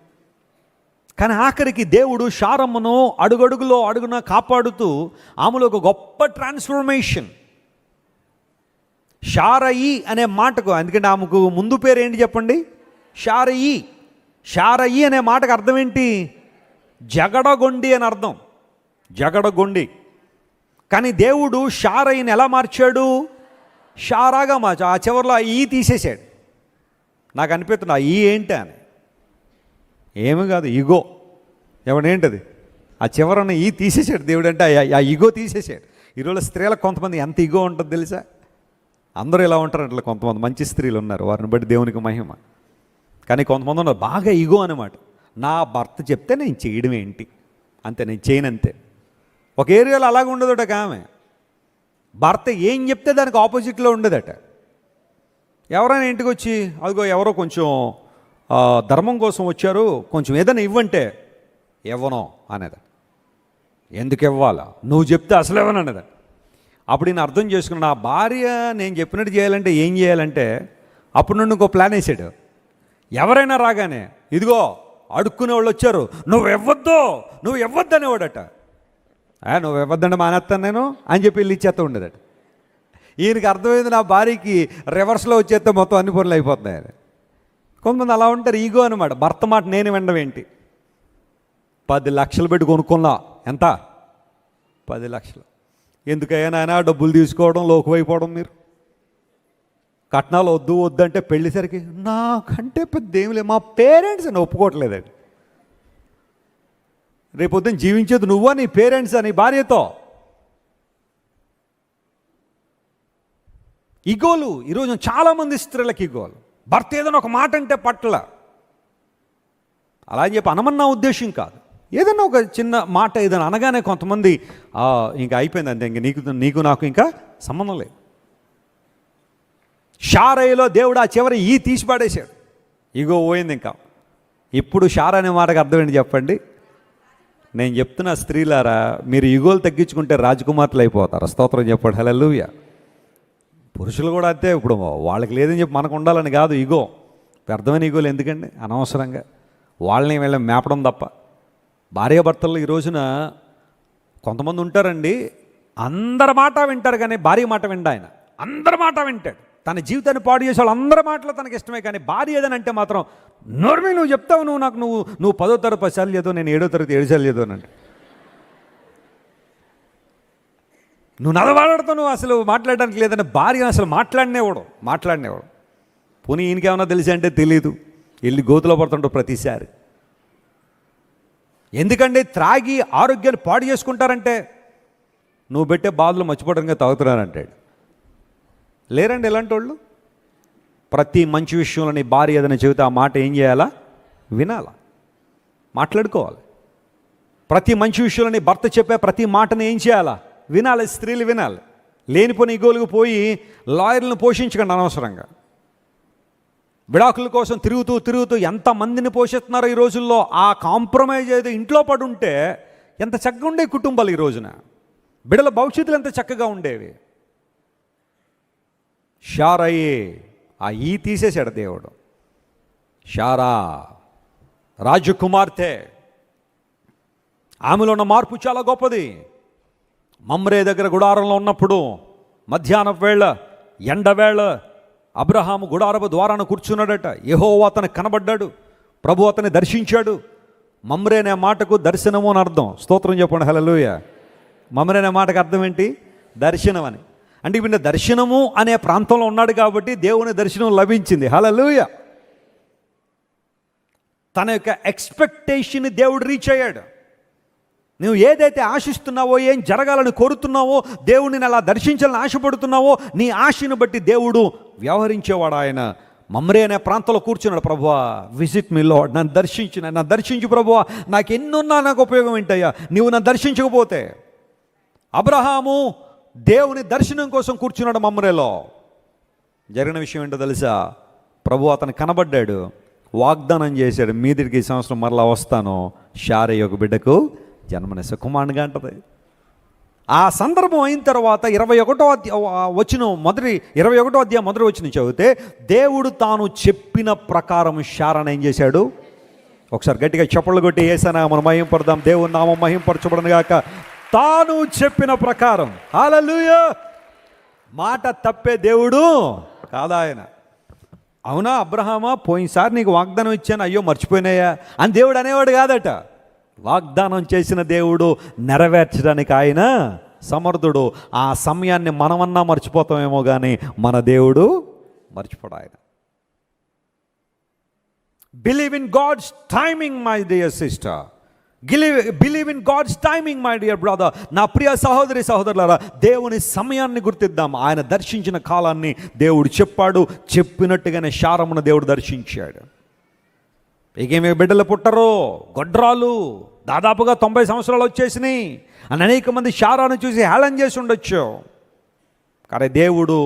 S2: కానీ ఆఖరికి దేవుడు శారమ్మను అడుగున కాపాడుతూ ఆమెలో ఒక గొప్ప ట్రాన్స్ఫర్మేషన్. శారయి అనే మాటకు, ఎందుకంటే ఆమెకు ముందు పేరు ఏంటి చెప్పండి? శారయి. శారయి అనే మాటకు అర్థం ఏంటి? జగడగొండి అని అర్థం, జగడగొండి. కానీ దేవుడు శారయిని ఎలా మార్చాడు? శారాగా మార్చా. ఆ చివరిలో ఆ ఈ తీసేశాడు. నాకు అనిపిస్తుంది ఆ ఈ ఏంటి అని. ఏమి కాదు, ఇగో. ఏంటది? ఆ చివరన ఈ తీసేశాడు దేవుడు. అంటే ఆ ఇగో తీసేశాడు. ఈరోజు స్త్రీలకు కొంతమంది ఎంత ఇగో ఉంటుంది తెలుసా? అందరూ ఇలా ఉంటారు. అట్లా కొంతమంది మంచి స్త్రీలు ఉన్నారు, వారిని బట్టి దేవునికి మహిమ. కానీ కొంతమంది ఉన్నారు బాగా ఇగో అనమాట. నా భర్త చెప్తే నేను చేయడం ఏంటి, అంతే, నేను చేయనంతే. ఒక ఏరియాలో అలాగ ఉండదట. ఆమె భర్త ఏం చెప్తే దానికి ఆపోజిట్లో ఉండదట. ఎవరైనా ఇంటికి వచ్చి అదిగో ఎవరో కొంచెం ధర్మం కోసం వచ్చారు, కొంచెం ఏదైనా ఇవ్వంటే ఇవ్వను అనేది. ఎందుకు ఇవ్వాలా? నువ్వు చెప్తే అసలు ఇవ్వను అనేది. అప్పుడు నేను అర్థం చేసుకున్నాను, నా భార్య నేను చెప్పినట్టు చేయాలంటే ఏం చేయాలంటే, అప్పుడు నుండి ఇంకో ప్లాన్ వేసాడు. ఎవరైనా రాగానే ఇదిగో అడుక్కునే వాళ్ళు వచ్చారు, నువ్వు ఇవ్వద్దు అనేవాడట. నువ్వు ఇవ్వద్దండి మానేస్తాను నేను అని చెప్పి వెళ్ళి ఇచ్చేస్తూ ఉండేదట. ఈయనకి అర్థమైంది నా భార్యకి రివర్స్లో వచ్చేస్తే మొత్తం అన్ని పనులు అయిపోతున్నాయని. కొంతమంది అలా ఉంటారు, ఈగో అనమాట. భర్త మాట నేను వినడం ఏంటి? 10 లక్షలు పెట్టి కొనుక్కున్నా. ఎంత? 10 లక్షలు. ఎందుకయ్యా నాయన డబ్బులు తీసుకోవడం, లోకువైపోవడం? మీరు కట్నాలు వద్దు అంటే పెళ్ళిసరికి నాకంటే పెద్ద ఏమి లేదు, మా పేరెంట్స్ అని ఒప్పుకోవట్లేదండి. రేపొద్దున జీవించేది నువ్వా, నీ పేరెంట్స్ అని భార్యతో. ఇగోలు ఈరోజు చాలామంది స్త్రీలకు ఇగోలు. భర్త ఏదైనా ఒక మాట అంటే పట్ల అలా అని చెప్పి అనమన్నా ఉద్దేశం కాదు. ఏదైనా ఒక చిన్న మాట ఏదైనా అనగానే కొంతమంది ఇంకా అయిపోయింది అంతే, ఇంక నీకు నాకు ఇంకా సంబంధం లేదు. శారయిలో దేవుడు ఆ చివరి ఈ తీసి పడేశాడు. ఇగో పోయింది ఇంకా. ఇప్పుడు శార అనే మాటకు అర్థం ఏంటి చెప్పండి? నేను చెప్తున్నా స్త్రీలారా, మీరు ఇగోలు తగ్గించుకుంటే రాజకుమార్తెలు అయిపోతారు. స్తోత్రం చెప్పండి, హల్లెలూయా. పురుషులు కూడా అంతే. ఇప్పుడు వాళ్ళకి లేదని చెప్పి మనకు ఉండాలని కాదు. ఇగో వ్యర్థమైన ఇగోలు ఎందుకండి అనవసరంగా వాళ్ళని వీళ్ళని మేపడం తప్ప. భార్యాభర్తలు ఈ రోజున కొంతమంది ఉంటారండి, అందరి మాట వింటారు కానీ భార్య మాట విండు. ఆయన అందరి మాట వింటాడు, తన జీవితాన్ని పాడు చేసే వాళ్ళు అందరి మాటలు తనకి ఇష్టమే. కానీ భార్య ఏదని అంటే మాత్రం నోర్మే నువ్వు చెప్తావు, నువ్వు 10వ తరగతి 10 సార్లు చదువు, నేను 7వ తరగతి 7 సార్లు చదువు అంటే నువ్వు నదవాడతావు, నువ్వు అసలు మాట్లాడడానికి లేదని భార్య అసలు మాట్లాడినేవాడు. పోనీ ఈయనకేమన్నా తెలిసి అంటే తెలీదు, వెళ్ళి గోతులో పడుతుంటావు ప్రతిసారి. ఎందుకంటే త్రాగి ఆరోగ్యాన్ని పాడు చేసుకుంటారంటే నువ్వు పెట్టే బాధలు మర్చిపోవడానికి తాగుతున్నారంటాడు. లేరండి ఇలాంటి వాళ్ళు? ప్రతి మంచి విషయంలో నీ భార్య ఏదైనా చెబితే ఆ మాట ఏం చేయాలా? వినాలా, మాట్లాడుకోవాలి. ప్రతి మంచి విషయంలో నీ భర్త చెప్పే ప్రతి మాటను ఏం చేయాలా? వినాలి. స్త్రీలు వినాలి. లేనిపోని ఇగోలుకు పోయి లాయర్లను పోషించకండి అనవసరంగా. విడాకుల కోసం తిరుగుతూ ఎంతమందిని పోషిస్తున్నారో ఈ రోజుల్లో. ఆ కాంప్రమైజ్ అయితే ఇంట్లో పడుంటే ఎంత చక్కగా ఉండే కుటుంబాలు ఈ రోజున. బిడ్డల భవిష్యత్తులు ఎంత చక్కగా ఉండేవి. శారయే ఆ ఈ తీసేశాడు దేవుడు. శారా రాజకుమార్తె, ఆమెలో ఉన్న మార్పు చాలా గొప్పది. మమ్రే దగ్గర గుడారంలో ఉన్నప్పుడు మధ్యాహ్నం వేళ, ఎండవేళ అబ్రహాము గుడారపు ద్వారాన కూర్చున్నాడట. యెహోవా అతనికి కనబడ్డాడు, ప్రభు అతన్ని దర్శించాడు. మమ్రే అనే మాటకు దర్శనము అని అర్థం. స్తోత్రం చెప్పండి, హల్లెలూయా. మమ్రే అనే మాటకు అర్థం ఏంటి? దర్శనం అని. అంటే ఈయన దర్శనము అనే ప్రాంతంలో ఉన్నాడు కాబట్టి దేవుని దర్శనం లభించింది. హల్లెలూయా. తన యొక్క ఎక్స్పెక్టేషన్ దేవుడు రీచ్ అయ్యాడు. నువ్వు ఏదైతే ఆశిస్తున్నావో, ఏం జరగాలని కోరుతున్నావో, దేవుడిని అలా దర్శించాలని ఆశపడుతున్నావో, నీ ఆశను బట్టి దేవుడు వ్యవహరించేవాడు. ఆయన మమ్రే అనే ప్రాంతంలో కూర్చున్నాడు. ప్రభువా, విజిట్ మీ లార్డ్, నన్ను దర్శించు ప్రభువా, నాకు ఎన్నున్నా నాకు ఉపయోగం ఏంటయ్యా నీవు నన్ను దర్శించకపోతే. అబ్రహాము దేవుని దర్శనం కోసం కూర్చున్నాడు మమ్రేలో. జరిగిన విషయం ఏంటో తెలుసా? ప్రభు అతను కనబడ్డాడు, వాగ్దానం చేశాడు, మీదికి ఈ సంవత్సరం మరలా వస్తాను, శారై ఒక బిడ్డకు జన్మనిస్తా, కుమారునిగా అంటది. ఆ సందర్భం అయిన తర్వాత 21వ అధ్యాయం మొదటి వచనం చదివితే, దేవుడు తాను చెప్పిన ప్రకారం శారను ఏం చేశాడు? ఒకసారి గట్టిగా చప్పళ్ళు కొట్టి ఏసనా మనం మహింపడదాం. దేవుని నామం మహింపరచబడను గాక. తాను చెప్పిన ప్రకారం. హల్లెలూయా. మాట తప్పే దేవుడు కాదా ఆయన. అవునా అబ్రహామా, పోయినసారి నీకు వాగ్దానం ఇచ్చాను, అయ్యో మర్చిపోయినాయా అని దేవుడు అనేవాడు కాదట. వాగ్దానం చేసిన దేవుడు నెరవేర్చడానికి ఆయన సమర్థుడు. ఆ సమయాన్ని మనమన్నా మర్చిపోతామేమో కానీ మన దేవుడు మర్చిపోడు. ఆయన believe in God's timing my dear sister, believe in God's timing my dear brother. నా ప్రియ సహోదరి సహోదరులారా, దేవుని సమయాన్ని గుర్తిద్దాం. ఆయన దర్శించిన కాలాన్ని దేవుడు చెప్పాడు. చెప్పినట్టుగానే శారమును దేవుడు దర్శించాడు. ఇకేమి బిడ్డలు పుట్టరు, గొడ్రాలు దాదాపుగా 90 సంవత్సరాలు వచ్చేసినాయి అని అనేక మంది శారాను చూసి హేళన చేసి ఉండొచ్చు. కానీ దేవుడు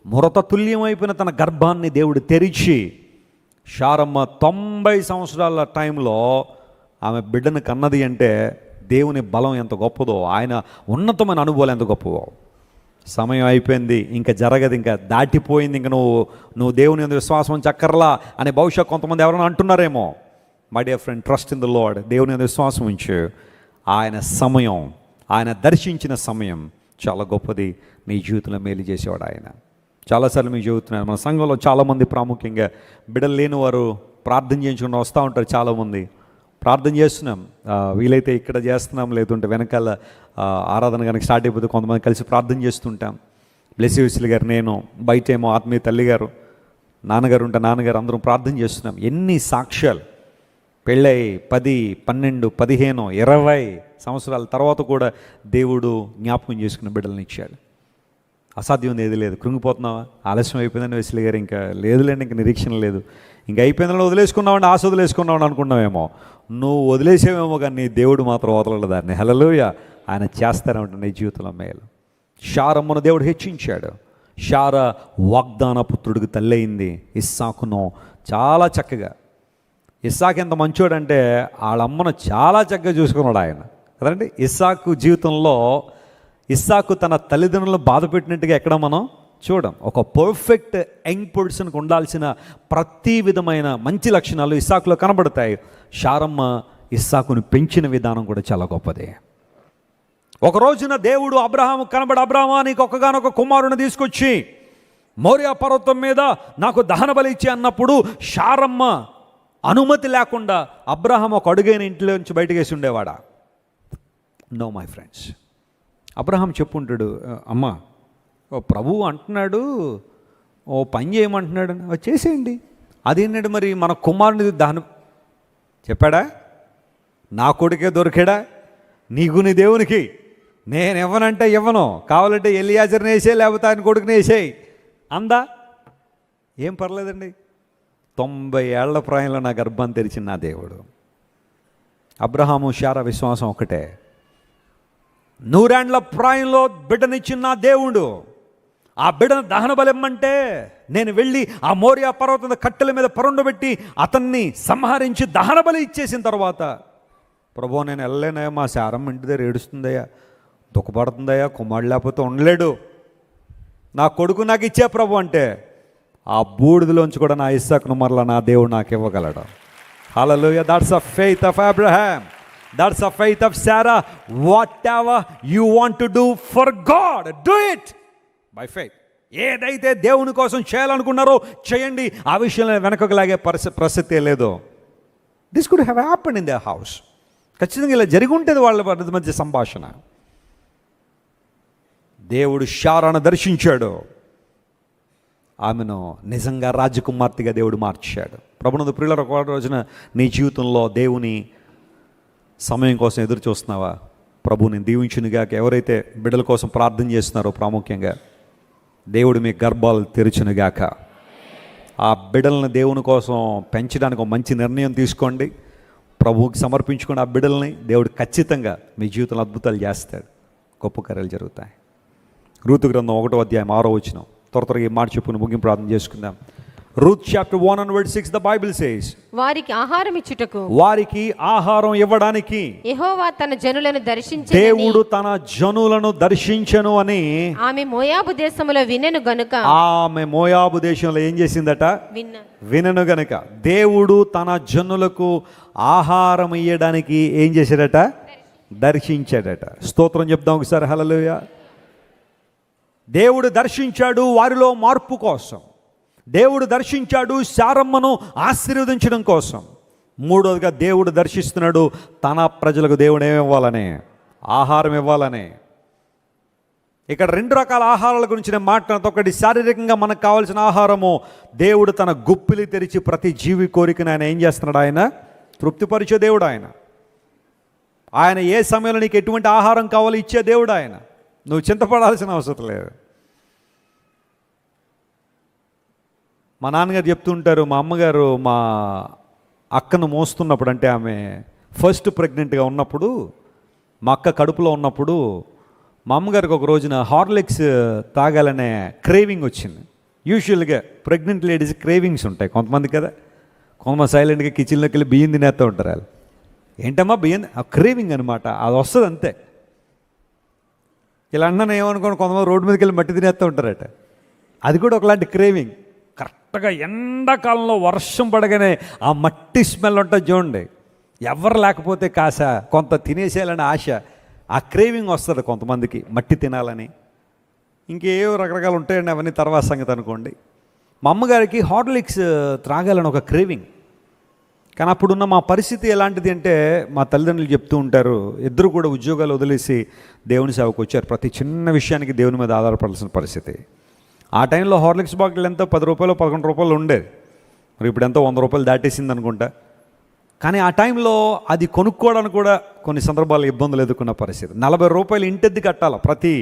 S2: మురత తుల్యమైపోయిన తన గర్భాన్ని దేవుడు తెరిచి, శారమ్మ 90 సంవత్సరాల టైంలో ఆమె బిడ్డను కన్నది అంటే దేవుని బలం ఎంత గొప్పదో, ఆయన ఉన్నతమైన అనుభవాలు ఎంత గొప్పవో. సమయం అయిపోయింది, ఇంకా జరగదు, ఇంకా దాటిపోయింది, ఇంకా నువ్వు దేవుని యందు విశ్వాసం ఉంచక్కర్లా అని బహుశా కొంతమంది ఎవరైనా అంటున్నారేమో. My dear friend, trust in the Lord. దేవుని యందు విశ్వాసం ఉంచు. ఆయన సమయం, ఆయన దర్శించిన సమయం చాలా గొప్పది. నీ జీవితంలో మేలు చేసేవాడు ఆయన. చాలాసార్లు మీకు చెబుతున్నాను, మన సంఘంలో చాలామంది ప్రాముఖ్యంగా బిడ్డలు లేని వారు ప్రార్థన చేయించుకుని వస్తూ ఉంటారు. చాలామంది ప్రార్థన చేస్తున్నాం, వీలైతే ఇక్కడ చేస్తున్నాం, లేదంటే వెనకాల ఆరాధన కనుక స్టార్ట్ అయిపోతే కొంతమంది కలిసి ప్రార్థన చేస్తుంటాం. బ్లెస్సీ గారు, నేను, బయట ఏమో ఆత్మీయ తల్లి గారు, నాన్నగారు ఉంటే నాన్నగారు, అందరం ప్రార్థన చేస్తున్నాం. ఎన్ని సాక్ష్యాలు! పెళ్ళై 10, 12, 15, 20 సంవత్సరాల తర్వాత కూడా దేవుడు జ్ఞాపకం చేసుకున్న బిడ్డలను ఇచ్చాడు. అసాధ్యం ఏది లేదు. కృంగిపోతున్నావా? ఆలస్యం అయిపోయిందని వెస్లీ గారు, ఇంకా లేదులేండి, ఇంక నిరీక్షణ లేదు, ఇంకా అయిపోయిందని వదిలేసుకున్నామండి, ఆశ వదిలేసుకున్నామని అనుకున్నావేమో. నువ్వు వదిలేసేవేమో కానీ నీ దేవుడు మాత్రం వదలడు దాన్ని. హల్లెలూయా. ఆయన చేస్తానే ఉంటాడు నీ జీవితంలో మేలు. శారమ్మను దేవుడు హెచ్చించాడు. శార వాగ్దాన పుత్రుడికి తల్లి అయింది. ఇస్సాకును చాలా చక్కగా, ఇస్సాకు ఎంత మంచోడంటే వాళ్ళమ్మను చాలా చక్కగా చూసుకున్నాడు ఆయన కదండి. ఇస్సాకు జీవితంలో ఇస్సాకు తన తల్లిదండ్రులను బాధ పెట్టినట్టుగా ఎక్కడ మనం చూడం. ఒక పర్ఫెక్ట్ యంగ్ పర్సన్కి ఉండాల్సిన ప్రతి విధమైన మంచి లక్షణాలు ఇస్సాకులో కనబడతాయి. శారమ్మ ఇస్సాకును పెంచిన విధానం కూడా చాలా గొప్పదే. ఒక రోజున దేవుడు అబ్రహాము కనబడి, అబ్రహామా నీకు ఒక్కగానొక కుమారుని తీసుకొచ్చి మోరియా పర్వతం మీద నాకు దహన బలి ఇచ్చి అన్నప్పుడు శారమ్మ అనుమతి లేకుండా అబ్రహాం ఒక అడుగైన ఇంట్లో నుంచి బయటకు వేసి ఉండేవాడా? No my friends. అబ్రహాం చెప్పుంటాడు, అమ్మా ఓ ప్రభువు అంటున్నాడు, ఓ పని చేయమంటున్నాడు, చేసేయండి. అదేంటంటే మరి మన కుమారుని దహనం చెప్పాడా? నా కొడుకే దొరికాడా? నీకు నీ దేవునికి నేను ఇవ్వనంటే ఇవ్వను, కావాలంటే ఎలియాజర్ని వేసే, లేకపోతే ఆయన కొడుకుని వేసేయి అందా? ఏం పర్లేదండి. 90 ఏళ్ల ప్రాయంలో నా గర్భాన్ని తెరిచిన నా దేవుడు. అబ్రహాము శారా విశ్వాసం ఒకటే. 100 ఏళ్ల ప్రాయంలో బిడ్డనిచ్చిన నా దేవుడు ఆ బిడ్డను దహన బలిమ్మంటే నేను వెళ్ళి ఆ మోరియా పర్వతం కట్టెల మీద పరుండబెట్టి అతన్ని సంహరించి దహన బలి ఇచ్చేసిన తర్వాత, ప్రభు నేను వెళ్ళలేనయ్యా, మా శారమ్మ ఇంటి దగ్గర ఏడుస్తుందయ్యా, దుఃఖపడుతుందయ్యా, కుమారుడు లేకపోతే ఉండలేడు, నా కొడుకు నాకు ఇచ్చే ప్రభు అంటే, ఆ బూడిదలోంచి కూడా నా ఇస్సాకును మరలా నా దేవుడు నాకు ఇవ్వగలడు. Hallelujah. That's a faith of Abraham. That's a faith of Sarah. Whatever you want to do for God, do it by faith. ఏదైతే దేవుని కోసం చేయాలనుకున్నారో చేయండి. ఆ విషయంలో వెనకకు లాగే ప్రసక్తే లేదు. This could have happened in the house. ఖచ్చితంగా ఇలా జరిగి ఉంటుంది వాళ్ళ మధ్య సంభాషణ. దేవుడు శారాను దర్శించాడు, ఆమెను నిజంగా రాజకుమార్తెగా దేవుడు మార్చాడు. ప్రభునందు ప్రియులారా, ఒక రోజున నీ జీవితంలో దేవుని సమయం కోసం ఎదురు చూస్తున్నావా? ప్రభు నేను దీవించునుగాక. ఎవరైతే బిడ్డల కోసం ప్రార్థన చేస్తున్నారో ప్రాముఖ్యంగా దేవుడు మీ గర్భాలు తెరుచునుగాక. ఆ బిడ్డలను దేవుని కోసం పెంచడానికి ఒక మంచి నిర్ణయం తీసుకోండి, ప్రభువుకి సమర్పించుకొని ఆ బిడ్డల్ని దేవుడు ఖచ్చితంగా మీ జీవితంలో అద్భుతాలు చేస్తాడు, గొప్ప కార్యాలు జరుగుతాయి. రూతు గ్రంథం 1వ అధ్యాయం 6వ వచనం. త్వరగా ఈ మాట చెప్పుకుని ముగింపు ప్రార్థన చేసుకుందాం. Ruth chapter 1 and verse 6, the Bible says,
S3: వారికి ఆహారం ఇచ్చుటకు,
S2: వారికి ఆహారం ఇవ్వడానికి
S3: యెహోవా తన జనులను దర్శించెనని,
S2: దేవుడు తన జనులను దర్శించెను అని
S3: ఆమె మోయాబు దేశములో వినెను గనుక,
S2: ఆమె మోయాబు దేశంలో ఏం చేసిందట?
S3: విన్న
S2: వినను గనుక. దేవుడు తన జనులకు ఆహారం ఇయ్యడానికి ఏం చేశాడట? దర్శించాడట. స్తోత్రం చెప్దాం ఒకసారి, హల్లెలూయా. దేవుడు దర్శించాడు వారిలో మార్పు కోసం. దేవుడు దర్శించాడు శారమ్మను ఆశీర్వదించడం కోసం. మూడవదిగా దేవుడు దర్శిస్తున్నాడు తన ప్రజలకు దేవుడు ఏమి ఇవ్వాలని? ఆహారం ఇవ్వాలని. ఇక్కడ 2 రకాల ఆహారాల గురించి నేను మాట్లాడుతూ, ఒకటి శారీరకంగా మనకు కావాల్సిన ఆహారము. దేవుడు తన గుప్పిలి తెరిచి ప్రతి జీవి కోరికను ఆయన ఏం చేస్తున్నాడు? ఆయన తృప్తిపరిచే దేవుడు. ఆయన ఏ సమయంలో నీకు ఎటువంటి ఆహారం కావాలో ఇచ్చే దేవుడు ఆయన. నువ్వు చింతపడాల్సిన అవసరం లేదు. మా నాన్నగారు చెప్తూ ఉంటారు, మా అమ్మగారు మా అక్కను మోస్తున్నప్పుడు, అంటే ఆమె ఫస్ట్ ప్రెగ్నెంట్గా ఉన్నప్పుడు, మా అక్క కడుపులో ఉన్నప్పుడు, మా అమ్మగారికి ఒక రోజున హార్లిక్స్ తాగాలనే క్రేవింగ్ వచ్చింది. యూజువల్గా ప్రెగ్నెంట్ లేడీస్ క్రేవింగ్స్ ఉంటాయి కొంతమంది కదా. కొంతమంది సైలెంట్గా కిచెన్లోకి వెళ్ళి బియ్యం తినేస్తూ ఉంటారు. వాళ్ళు ఏంటమ్మా బియ్యం? క్రేవింగ్ అనమాట, అది వస్తుంది అంతే. ఇలా అన్నాను ఏమనుకోండి, కొంతమంది రోడ్డు మీదకి వెళ్ళి మట్టి తినేస్తూ ఉంటారట. అది కూడా ఒకలాంటి క్రేవింగ్. కరెక్ట్గా ఎండాకాలంలో వర్షం పడగానే ఆ మట్టి స్మెల్ ఉంటుంది చూడండి. ఎవరు లేకపోతే కాస కొంత తినేసేయాలని ఆశ, ఆ క్రేవింగ్ వస్తుంది కొంతమందికి, మట్టి తినాలని. ఇంకేవో రకరకాలు ఉంటాయండి, అవన్నీ తర్వాత సంగతి అనుకోండి. మా అమ్మగారికి హార్లిక్స్ త్రాగాలని ఒక క్రేవింగ్. కానీ అప్పుడున్న మా పరిస్థితి ఎలాంటిది అంటే, మా తల్లిదండ్రులు చెప్తూ ఉంటారు, ఇద్దరు కూడా ఉద్యోగాలు వదిలేసి దేవుని సేవకు వచ్చారు. ప్రతి చిన్న విషయానికి దేవుని మీద ఆధారపడాల్సిన పరిస్థితి. ఆ టైంలో హార్లిక్స్ బాటిల్ ఎంతో 10 రూపాయలు 11 రూపాయలు ఉండేది. మరి ఇప్పుడు ఎంతో 100 రూపాయలు దాటేసింది అనుకుంటా. కానీ ఆ టైంలో అది కొనుక్కోవడానికి కూడా కొన్ని సందర్భాల్లో ఇబ్బందులు ఎదుర్కొన్న పరిస్థితి. 40 రూపాయలు ఇంటెద్ది కట్టాలి ప్రతి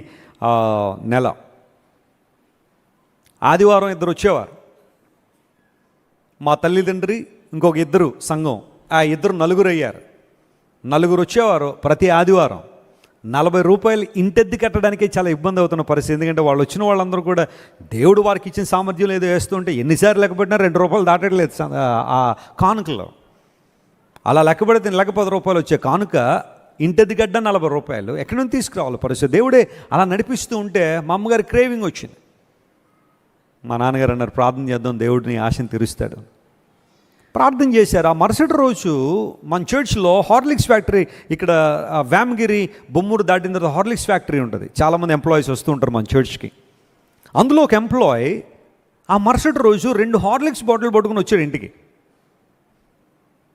S2: నెల. ఆదివారం 2 వచ్చేవారు, మా తల్లిదండ్రి ఇంకొక 2 సంఘం. ఆ 2 నలుగురు అయ్యారు. 4 వచ్చేవారు ప్రతి ఆదివారం. 40 రూపాయలు ఇంటెద్ది కట్టడానికి చాలా ఇబ్బంది అవుతున్న పరిస్థితి. ఎందుకంటే వాళ్ళు వచ్చిన వాళ్ళందరూ కూడా దేవుడు వారికి ఇచ్చిన సామర్థ్యం ఏదో వేస్తుంటే ఎన్నిసార్లు లెక్కపెట్టినా 2 రూపాయలు దాటట్లేదు ఆ కానుకలో. అలా లెక్కపెడితే 10 రూపాయలు వచ్చే కానుక ఇంటెద్ది గడ్డ 40 రూపాయలు ఎక్కడి నుంచి తీసుకురావాలి పరిస్థితి. దేవుడే అలా నడిపిస్తూ ఉంటే మా అమ్మగారి క్రేవింగ్ వచ్చింది. మా నాన్నగారు అన్నారు, ప్రార్థన చేద్దాం, దేవుడిని ఆశను తీరుస్తాడు. ప్రార్థన చేశారు. ఆ మరుసటి రోజు మన చర్చ్లో హార్లిక్స్ ఫ్యాక్టరీ, ఇక్కడ వేమగిరి బొమ్మూరు దాటిన తర్వాత హార్లిక్స్ ఫ్యాక్టరీ ఉంటుంది. చాలామంది ఎంప్లాయీస్ వస్తూ ఉంటారు మన చర్చ్కి. అందులో ఒక ఎంప్లాయ్ ఆ మరుసటి రోజు 2 హార్లిక్స్ బాటిల్ పట్టుకుని వచ్చారు ఇంటికి.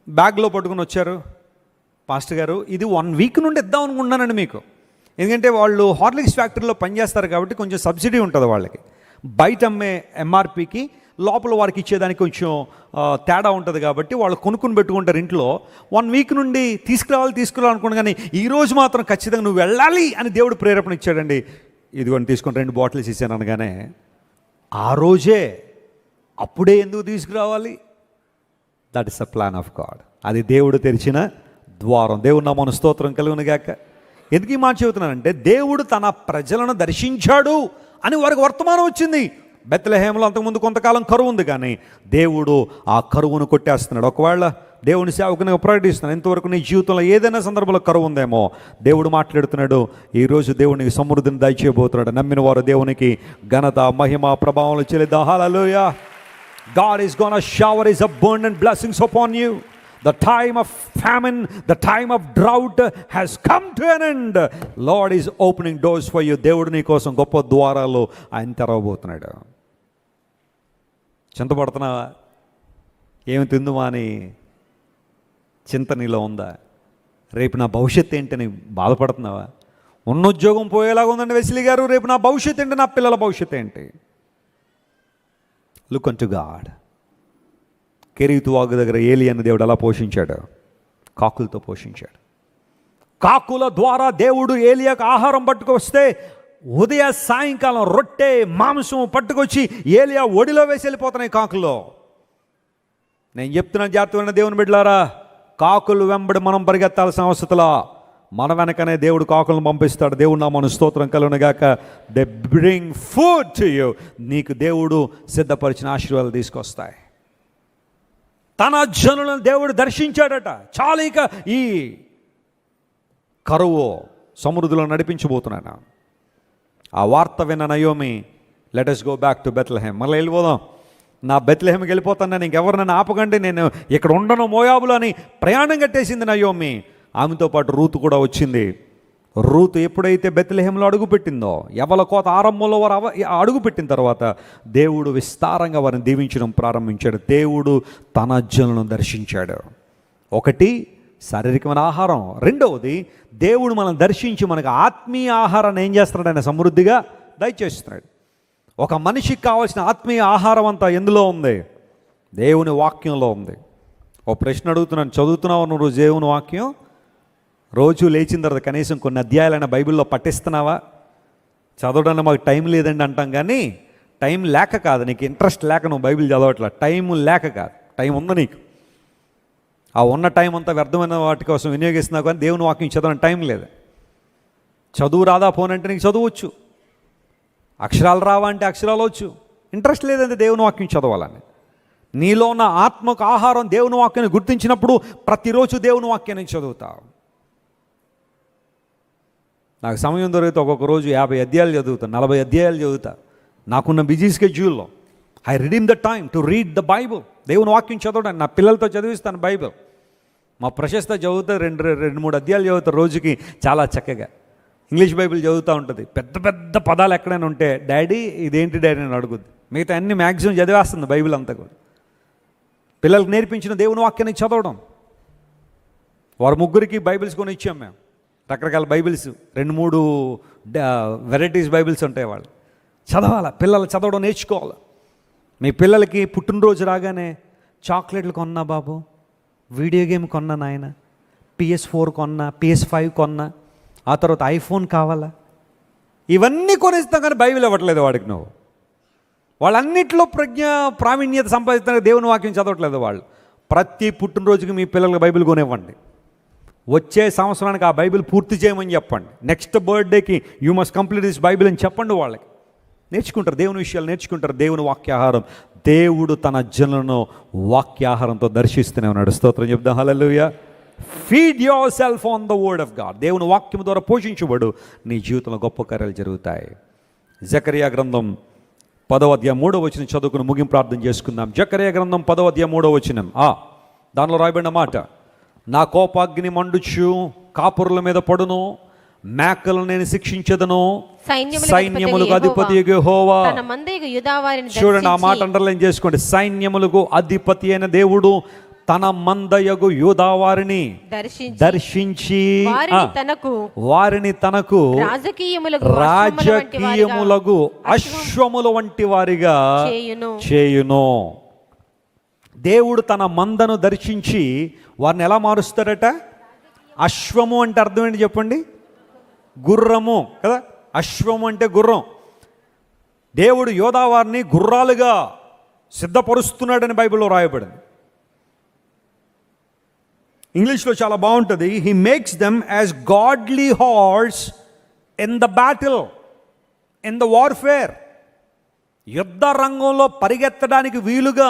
S2: బ్యాగ్లో పట్టుకుని వచ్చారు. పాస్టర్ గారు, ఇది 1 వీక్ నుండి ఇద్దాం అనుకుంటున్నానండి మీకు. ఎందుకంటే వాళ్ళు హార్లిక్స్ ఫ్యాక్టరీలో పనిచేస్తారు కాబట్టి కొంచెం సబ్సిడీ ఉంటుంది వాళ్ళకి. బయట అమ్మే ఎంఆర్పికి లోపల వారికి ఇచ్చేదానికి కొంచెం తేడా ఉంటుంది కాబట్టి వాళ్ళు కొనుక్కుని పెట్టుకుంటారు ఇంట్లో. 1 వీక్ నుండి తీసుకురావాలనుకున్నా, కానీ ఈరోజు మాత్రం ఖచ్చితంగా నువ్వు వెళ్ళాలి అని దేవుడు ప్రేరేపణ ఇచ్చాడండి. ఇదిగోని తీసుకొని 2 బాటిల్స్ ఇచ్చాను అనగానే ఆ రోజే, అప్పుడే ఎందుకు తీసుకురావాలి? That is the plan of God. అది దేవుడు తెరిచిన ద్వారం. దేవుడు నామమున స్తోత్రం కలుగునుగాక. ఎందుకు ఈ మాట చెబుతున్నానంటే, దేవుడు తన ప్రజలను దర్శించాడు అని వారికి వర్తమానం వచ్చింది. బెత్లెహేములో అంతకుముందు కొంతకాలం కరువు ఉంది, కానీ దేవుడు ఆ కరువును కొట్టేస్తున్నాడు. ఒకవేళ దేవుని సేవకుని ప్రకటిస్తున్నాడు, ఇంతవరకు నీ జీవితంలో ఏదైనా సందర్భంలో కరువు ఉందేమో, దేవుడు మాట్లాడుతున్నాడు, ఈరోజు దేవునికి సమృద్ధిని దయచేయబోతున్నాడు. నమ్మిన వారు దేవునికి ఘనత మహిమ ప్రభావం చెల్లిద్దాం. హల్లెలూయా. God is going to shower his abundant blessings upon you. The time of famine, the time of drought has come to an end. Lord is opening doors for you. దేవుడు నీ కోసం గొప్ప ద్వారాలు ఆయన తెరవబోతున్నాడు. చింతపడుతున్నావా? ఏమి తిందుమా అని చింత నీలో ఉందా? రేపు నా భవిష్యత్తు ఏంటని బాధపడుతున్నావా? ఉన్న ఉద్యోగం పోయేలాగా ఉందండి వెస్లీ గారు, రేపు నా భవిష్యత్తు ఏంటి, నా పిల్లల భవిష్యత్తు ఏంటి? Look unto God. Cherith వాగు దగ్గర ఏలియాను దేవుడు ఎలా పోషించాడు? కాకులతో పోషించాడు. కాకుల ద్వారా దేవుడు ఏలియాకు ఆహారం పట్టుకొస్తే ఉదయ సాయంకాలం రొట్టె మాంసం పట్టుకొచ్చి ఏలియా ఒడిలో వేసి వెళ్ళిపోతున్నాయి కాకుల్లో. నేను చెప్తున్నాను జాగ్రత్తగా దేవుని బిడ్డలారా, కాకులు వెంబడి మనం పరిగెత్తాల్సిన అవసరంలా మన వెనకనే దేవుడు కాకులను పంపిస్తాడు. దేవుడు నా మన స్తోత్రం కలుగునుగాక. They bring food to you. నీకు దేవుడు సిద్ధపరిచిన ఆశీర్వాదాలు తీసుకొస్తాయి. తన జనులను దేవుడు దర్శించాడట. చాలా ఇక ఈ కరువు సమృద్ధిలో నడిపించబోతున్నాను. ఆ వార్త విన్న Naomi, let us go back to Bethlehem. మళ్ళీ వెళ్ళిపోదాం, నా బెత్లెహేమ్కి వెళ్ళిపోతాను, నేను ఇంకెవరు నన్ను ఆపకండి, నేను ఇక్కడ ఉండను మోయాబులో అని ప్రయాణం కట్టేసింది నయోమి. ఆమెతో పాటు రూతు కూడా వచ్చింది. రూతు ఎప్పుడైతే బెత్లెహేమ్లో అడుగుపెట్టిందో, యవల కోత ఆరంభంలో వారు అడుగుపెట్టిన తర్వాత దేవుడు విస్తారంగా వారిని దీవించడం ప్రారంభించాడు. దేవుడు తన జనులను దర్శించాడు. ఒకటి శారీరకమైన ఆహారం, రెండవది దేవుడు మనం దర్శించి మనకు ఆత్మీయ ఆహారాన్ని ఏం చేస్తున్నాడు? ఆయన సమృద్ధిగా దయచేస్తున్నాడు. ఒక మనిషికి కావాల్సిన ఆత్మీయ ఆహారం అంతా ఎందులో ఉంది? దేవుని వాక్యంలో ఉంది. ఓ ప్రశ్న అడుగుతున్నాను, చదువుతున్నావు నువ్వు దేవుని వాక్యం? రోజు లేచిన తర్వాత కనీసం కొన్ని అధ్యాయాలైన బైబిల్లో పఠిస్తున్నావా? చదవడానికి మాకు టైం లేదండి అంటాం, కానీ టైం లేక కాదు, నీకు ఇంట్రెస్ట్ లేక నువ్వు బైబిల్ చదవట్లా. టైం లేక కాదు, టైం ఉంది నీకు. ఆ ఉన్న టైం అంతా వ్యర్థమైన వాటి కోసం వినియోగిస్తున్నావు, కానీ దేవుని వాక్యం చదవడానికి టైం లేదు. చదువు రాదా పోనంటే నీకు చదవచ్చు, అక్షరాలు రావా అంటే అక్షరాలు వచ్చు. ఇంట్రెస్ట్ లేదంటే దేవుని వాక్యం చదవాలని. నీలో ఉన్న ఆత్మకు ఆహారం దేవుని వాక్యాన్ని గుర్తించినప్పుడు ప్రతిరోజు దేవుని వాక్యాన్ని చదువుతావు. నాకు సమయం దొరికితే ఒక్కొక్క రోజు 50 అధ్యాయాలు చదువుతాను, 40 అధ్యాయాలు చదువుతా. నాకున్న బిజీ స్కెడ్యూల్లో I redeem the time to read the Bible. దేవుని వాక్యం చదవడానికి నా పిల్లలతో చదివిస్తాను బైబిల్. మా ప్రశస్త చదువుతా, 2-3 అధ్యాయాలు చదువుతా రోజుకి, చాలా చక్కగా. ఇంగ్లీష్ బైబిల్ చదువుతూ ఉంటుంది. పెద్ద పెద్ద పదాలు ఎక్కడైనా ఉంటే, డాడీ ఇదేంటి డాడీ అని అడుగుద్ది. మిగతా అన్ని మ్యాక్సిమం చదివేస్తుంది బైబిల్ అంతా కూడా. పిల్లలకు నేర్పించిన దేవుని వాక్యాన్ని చదవడం. వారు ముగ్గురికి బైబిల్స్ కొని ఇచ్చాం మేము, రకరకాల బైబిల్స్, 2-3 వెరైటీస్ బైబిల్స్ ఉంటాయి. వాళ్ళు చదవాలి, పిల్లలు చదవడం నేర్చుకోవాలి. మీ పిల్లలకి పుట్టినరోజు రాగానే చాక్లెట్లు కొన్నా బాబు, వీడియో గేమ్ కొన్నా నాయన, PS4 కొన్నా, PS5 కొన్నా, ఆ తర్వాత ఐఫోన్ కావాలా, ఇవన్నీ కొనిస్తాం, కానీ బైబిల్ ఇవ్వట్లేదు వాడికి. నువ్వు వాళ్ళన్నింటిలో ప్రావీణ్యత సంపాదిస్తానికి దేవుని వాక్యం చదవట్లేదు వాళ్ళు. ప్రతి పుట్టినరోజుకి మీ పిల్లలకి బైబిల్ కొనివ్వండి. వచ్చే సంవత్సరానికి ఆ బైబిల్ పూర్తి చేయమని చెప్పండి. నెక్స్ట్ బర్త్డేకి you must complete this Bible అని చెప్పండి. వాళ్ళకి నేర్చుకుంటారు, దేవుని విషయాలు నేర్చుకుంటారు, దేవుని వాక్యాహారం. దేవుడు తన జనులను వాక్యాహారంతో దర్శిస్తూనే ఉన్నాడు. స్తోత్రం చెప్దాం, hallelujah. Feed yourself on the word of God. దేవుని వాక్యం ద్వారా పోషించబడు, నీ జీవితంలో గొప్ప కార్యాలు జరుగుతాయి. జకరియా గ్రంథం 10వ అధ్యాయం 3వ వచనం చదువుకుని ముగింపు ప్రార్థన చేసుకుందాం. జకరియా గ్రంథం 10వ అధ్యాయం 3వ వచనం. దానిలో రాయబడిన మాట, నా కోపాగ్ని మండుచు కాపురుల మీద పడును, మేకలను నేను శిక్షించదను, సైన్యములకు అధిపతి యెహోవా. చూడండి, ఆ మాట అండర్లైన్ చేసుకోండి. సైన్యములకు అధిపతి అయిన దేవుడు తన మందయగు యూదావారిని దర్శించి వారిని తనకు రాజకీయములకు అశ్వముల వంటి వారిగా చేయును. దేవుడు తన మందను దర్శించి వారిని ఎలా మారుస్తాడట? అశ్వము అంటే అర్థం ఏంటి చెప్పండి? గుర్రము కదా. అశ్వము అంటే గుర్రం. దేవుడు యోధావారిని గుర్రాలుగా సిద్ధపరుస్తున్నాడని బైబిల్లో రాయబడింది. ఇంగ్లీష్లో చాలా బాగుంటుంది. He makes them as godly horse in the battle, in the warfare. యుద్ధ రంగంలో పరిగెత్తడానికి వీలుగా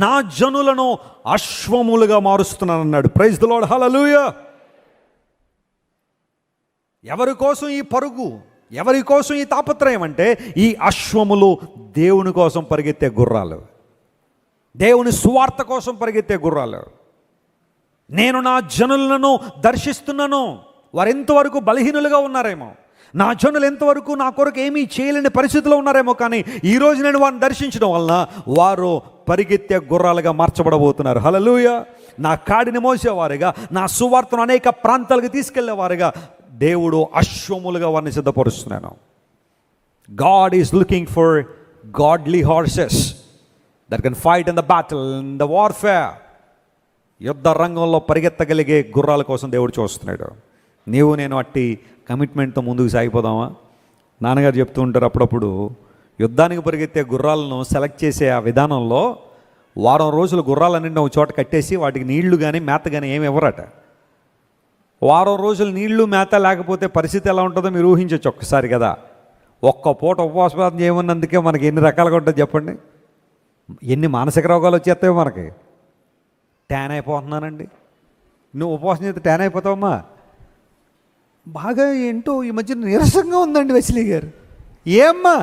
S2: నా జనులను అశ్వములుగా మారుస్తున్నానన్నాడు. ప్రైజ్ ది లార్డ్, హల్లెలూయా. ఎవరి కోసం ఈ పరుగు, ఎవరి కోసం ఈ తాపత్రయం అంటే, ఈ అశ్వములు దేవుని కోసం పరిగెత్తే గుర్రాలు, దేవుని సువార్త కోసం పరిగెత్తే గుర్రాలు. నేను నా జనులను దర్శిస్తున్నాను. వారు ఎంతవరకు బలహీనులుగా ఉన్నారేమో, నా జనులు ఎంతవరకు నా కొరకు ఏమీ చేయలేని పరిస్థితిలో ఉన్నారేమో, కానీ ఈరోజు నేను వారిని దర్శించడం వలన వారు పరిగెత్తే గుర్రాలుగా మార్చబడబోతున్నారు. హల్లెలూయా. నా కాడిని మోసేవారుగా, నా సువార్తను అనేక ప్రాంతాలకు తీసుకెళ్లేవారుగా దేవుడు అశ్వములుగా వారిని సిద్ధపరుస్తున్నాను. God is looking for godly horses that can fight in the battle, in the warfare. యుద్ధ రంగంలో పరిగెత్తగలిగే గుర్రాల కోసం దేవుడు చూస్తున్నాడు. నీవు నేను అట్టి కమిట్మెంట్తో ముందుకు సాగిపోదామా? నాన్నగారు చెప్తూ ఉంటారు అప్పుడప్పుడు, యుద్ధానికి పరిగెత్తే గుర్రాలను సెలెక్ట్ చేసే ఆ విధానంలో వారం రోజులు గుర్రాలన్నింటినీ ఒక చోట కట్టేసి వాటికి నీళ్లు కానీ మేత కానీ ఏమి ఇవ్వరట. వారం రోజులు నీళ్లు మేత లేకపోతే పరిస్థితి ఎలా ఉంటుందో మీరు ఊహించవచ్చు ఒక్కసారి కదా. ఒక్క పూట ఉపవాసం చేయమన్నందుకే మనకి ఎన్ని రకాలుగా ఉంటుంది చెప్పండి. ఎన్ని మానసిక రోగాలు వచ్చేస్తాయో మనకి. ట్యాన్ అయిపోతున్నానండి. నువ్వు ఉపవాసం చేస్తే ట్యాన్ అయిపోతావమ్మా. బాగా ఏంటో ఈ మధ్య నీరసంగా ఉందండి వెస్లీ గారు. ఏమ్మా?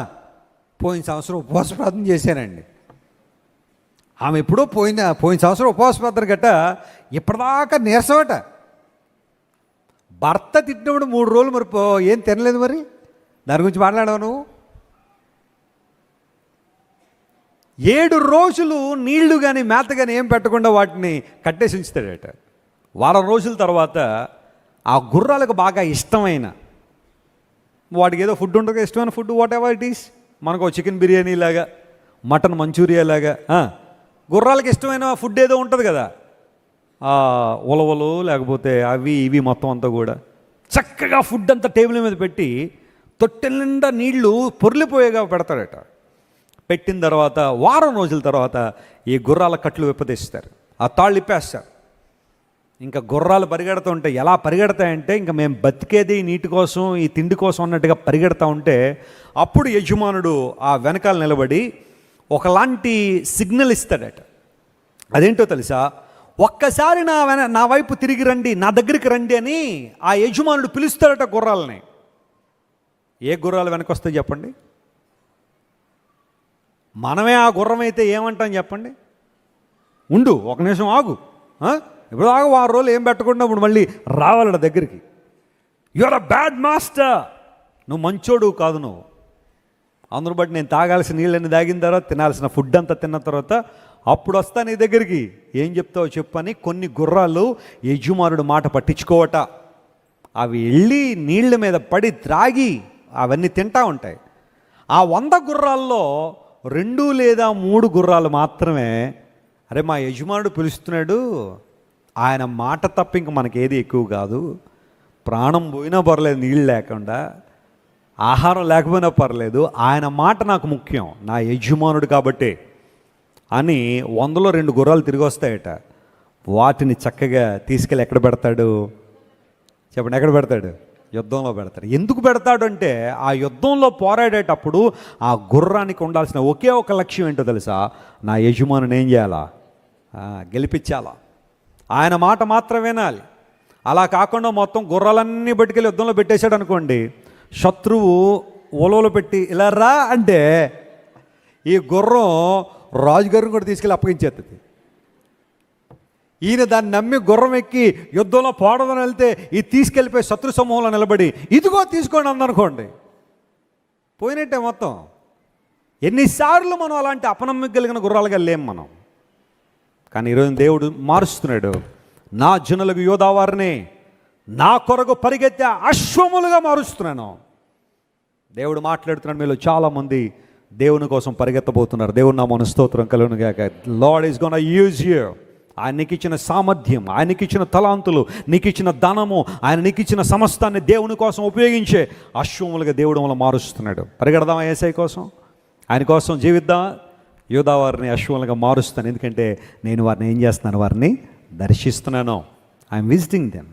S2: పోయిన సంవత్సరం ఉపవాస ప్రార్థన చేశానండి. ఆమె ఎప్పుడో పోయిన సంవత్సరం ఉపవాస ప్రార్థన గట్ట ఇప్పటిదాకా నీరసమట. భర్త తిట్టినప్పుడు 3 రోజులు మరి ఏం తినలేదు. మరి దాని గురించి మాట్లాడావు నువ్వు. 7 రోజులు నీళ్లు కానీ మేత కానీ ఏం పెట్టకుండా వాటిని కట్టేసి ఉంచుతాడట. వారం రోజుల తర్వాత ఆ గుర్రాలకు బాగా ఇష్టమైన వాటికి ఏదో ఫుడ్ ఉంటుంది, ఇష్టమైన food what ever it is. మనకు చికెన్ బిర్యానీ లాగా, మటన్ మంచూరియా లాగా గుర్రాలకు ఇష్టమైన ఫుడ్ ఏదో ఉంటుంది కదా, ఉలవలు లేకపోతే అవి ఇవి మొత్తం అంతా కూడా చక్కగా ఫుడ్ అంతా టేబుల్ మీద పెట్టి తొట్టెల నిండా నీళ్లు పొర్లిపోయేగా పెడతాడట. పెట్టిన తర్వాత వారం రోజుల తర్వాత ఈ గుర్రాల కట్లు విప్పదీస్తారు, ఆ తాళ్ళు ఇప్పేస్తారు. ఇంకా గుర్రాలు పరిగెడుతూ ఎలా పరిగెడతాయంటే ఇంకా మేము బతికేది నీటి కోసం, ఈ తిండి కోసం అన్నట్టుగా పరిగెడతా ఉంటే అప్పుడు యజమానుడు ఆ వెనకాల నిలబడి ఒకలాంటి సిగ్నల్ ఇస్తాడట. అదేంటో తెలుసా? ఒక్కసారి నా వైపు తిరిగి రండి, నా దగ్గరికి రండి అని ఆ యజమానుడు పిలుస్తాడట గుర్రాలని. ఏ గుర్రాలు వెనక వస్తాయి చెప్పండి? మనమే ఆ గుర్రం అయితే ఏమంటాం చెప్పండి? ఉండు, ఒక నిమిషం ఆగు, ఇప్పుడు ఆగు, 6 రోజులు ఏం పెట్టకుండా ఇప్పుడు మళ్ళీ రావాలట దగ్గరికి. You are a bad master, నువ్వు మంచోడు కాదు. నువ్వు అందరూ బట్టి నేను తాగాల్సిన నీళ్ళని తాగిన తర్వాత, తినాల్సిన ఫుడ్ అంతా తిన్న తర్వాత అప్పుడు వస్తా నీ దగ్గరికి, ఏం చెప్తావో చెప్పని కొన్ని గుర్రాలు యజమానుడు మాట పట్టించుకోవట. అవి వెళ్ళి నీళ్ళ మీద పడి త్రాగి అవన్నీ తింటా ఉంటాయి. ఆ 100 గుర్రాల్లో 2 లేదా 3 గుర్రాలు మాత్రమే, అరే మా యజమానుడు పిలుస్తున్నాడు, ఆయన మాట తప్ప ఇంక మనకేది ఎక్కువ కాదు, ప్రాణం పోయినా పర్లేదు నీళ్ళు లేకుండా, ఆహారం లేకపోయినా పర్లేదు, ఆయన మాట నాకు ముఖ్యం, నా యజమానుడు కాబట్టి అని 100లో 2 గుర్రాలు తిరిగి వస్తాయట. వాటిని చక్కగా తీసుకెళ్ళి ఎక్కడ పెడతాడు చెప్పండి? ఎక్కడ పెడతాడు? యుద్ధంలో పెడతాడు. ఎందుకు పెడతాడు అంటే ఆ యుద్ధంలో పోరాడేటప్పుడు ఆ గుర్రానికి ఉండాల్సిన ఒకే ఒక లక్ష్యం ఏంటో తెలుసా? నా యజమానుని ఏం చేయాలా? గెలిపించాలా. ఆయన మాట మాత్రం వినాలి. అలా కాకుండా మొత్తం గుర్రాలన్నీ బట్టుకెళ్ళి యుద్ధంలో పెట్టేశాడు అనుకోండి, శత్రువు ఓలవలో పెట్టి ఇలా రా అంటే ఈ గుర్రం రాజుగారిని కూడా తీసుకెళ్ళి అప్పగించేస్తుంది. ఈయన దాన్ని నమ్మి గుర్రం ఎక్కి యుద్ధంలో పోవడం వెళ్తే ఇది తీసుకెళ్ళిపోయి శత్రు సమూహంలో నిలబడి ఇదిగో తీసుకోండి అందనుకోండి, పోయినట్టే మొత్తం. ఎన్నిసార్లు మనం అలాంటి అపనమ్మకం కలిగిన గుర్రాలుగా లేం మనం. కానీ ఈరోజు దేవుడు మారుస్తున్నాడు. నా జనులకు యోధావారిని నా కొరకు పరిగెత్తే అశ్వములుగా మారుస్తున్నాను. దేవుడు మాట్లాడుతున్నాడు. మీలో చాలామంది దేవుని కోసం పరిగెత్తబోతున్నారు. దేవుడు నా స్తోత్రం కలుగును గాక. Lord is gonna use you. ఆయన నీకు ఇచ్చిన సామర్థ్యం, ఆయన నీకు ఇచ్చిన తలాంతులు, నీకు ఇచ్చిన ధనము, ఆయన నీకు ఇచ్చిన సమస్తాన్ని దేవుని కోసం ఉపయోగించే అశ్వములుగా దేవుడు మనల్ని మారుస్తున్నాడు. పరిగెడదామా యేసయ్య కోసం? ఆయన కోసం జీవిద్దామా? యోధా వారిని అశ్వములుగా మారుస్తాను. ఎందుకంటే నేను వారిని ఏం చేస్తున్నాను? వారిని దర్శిస్తున్నాను. I'm visiting them.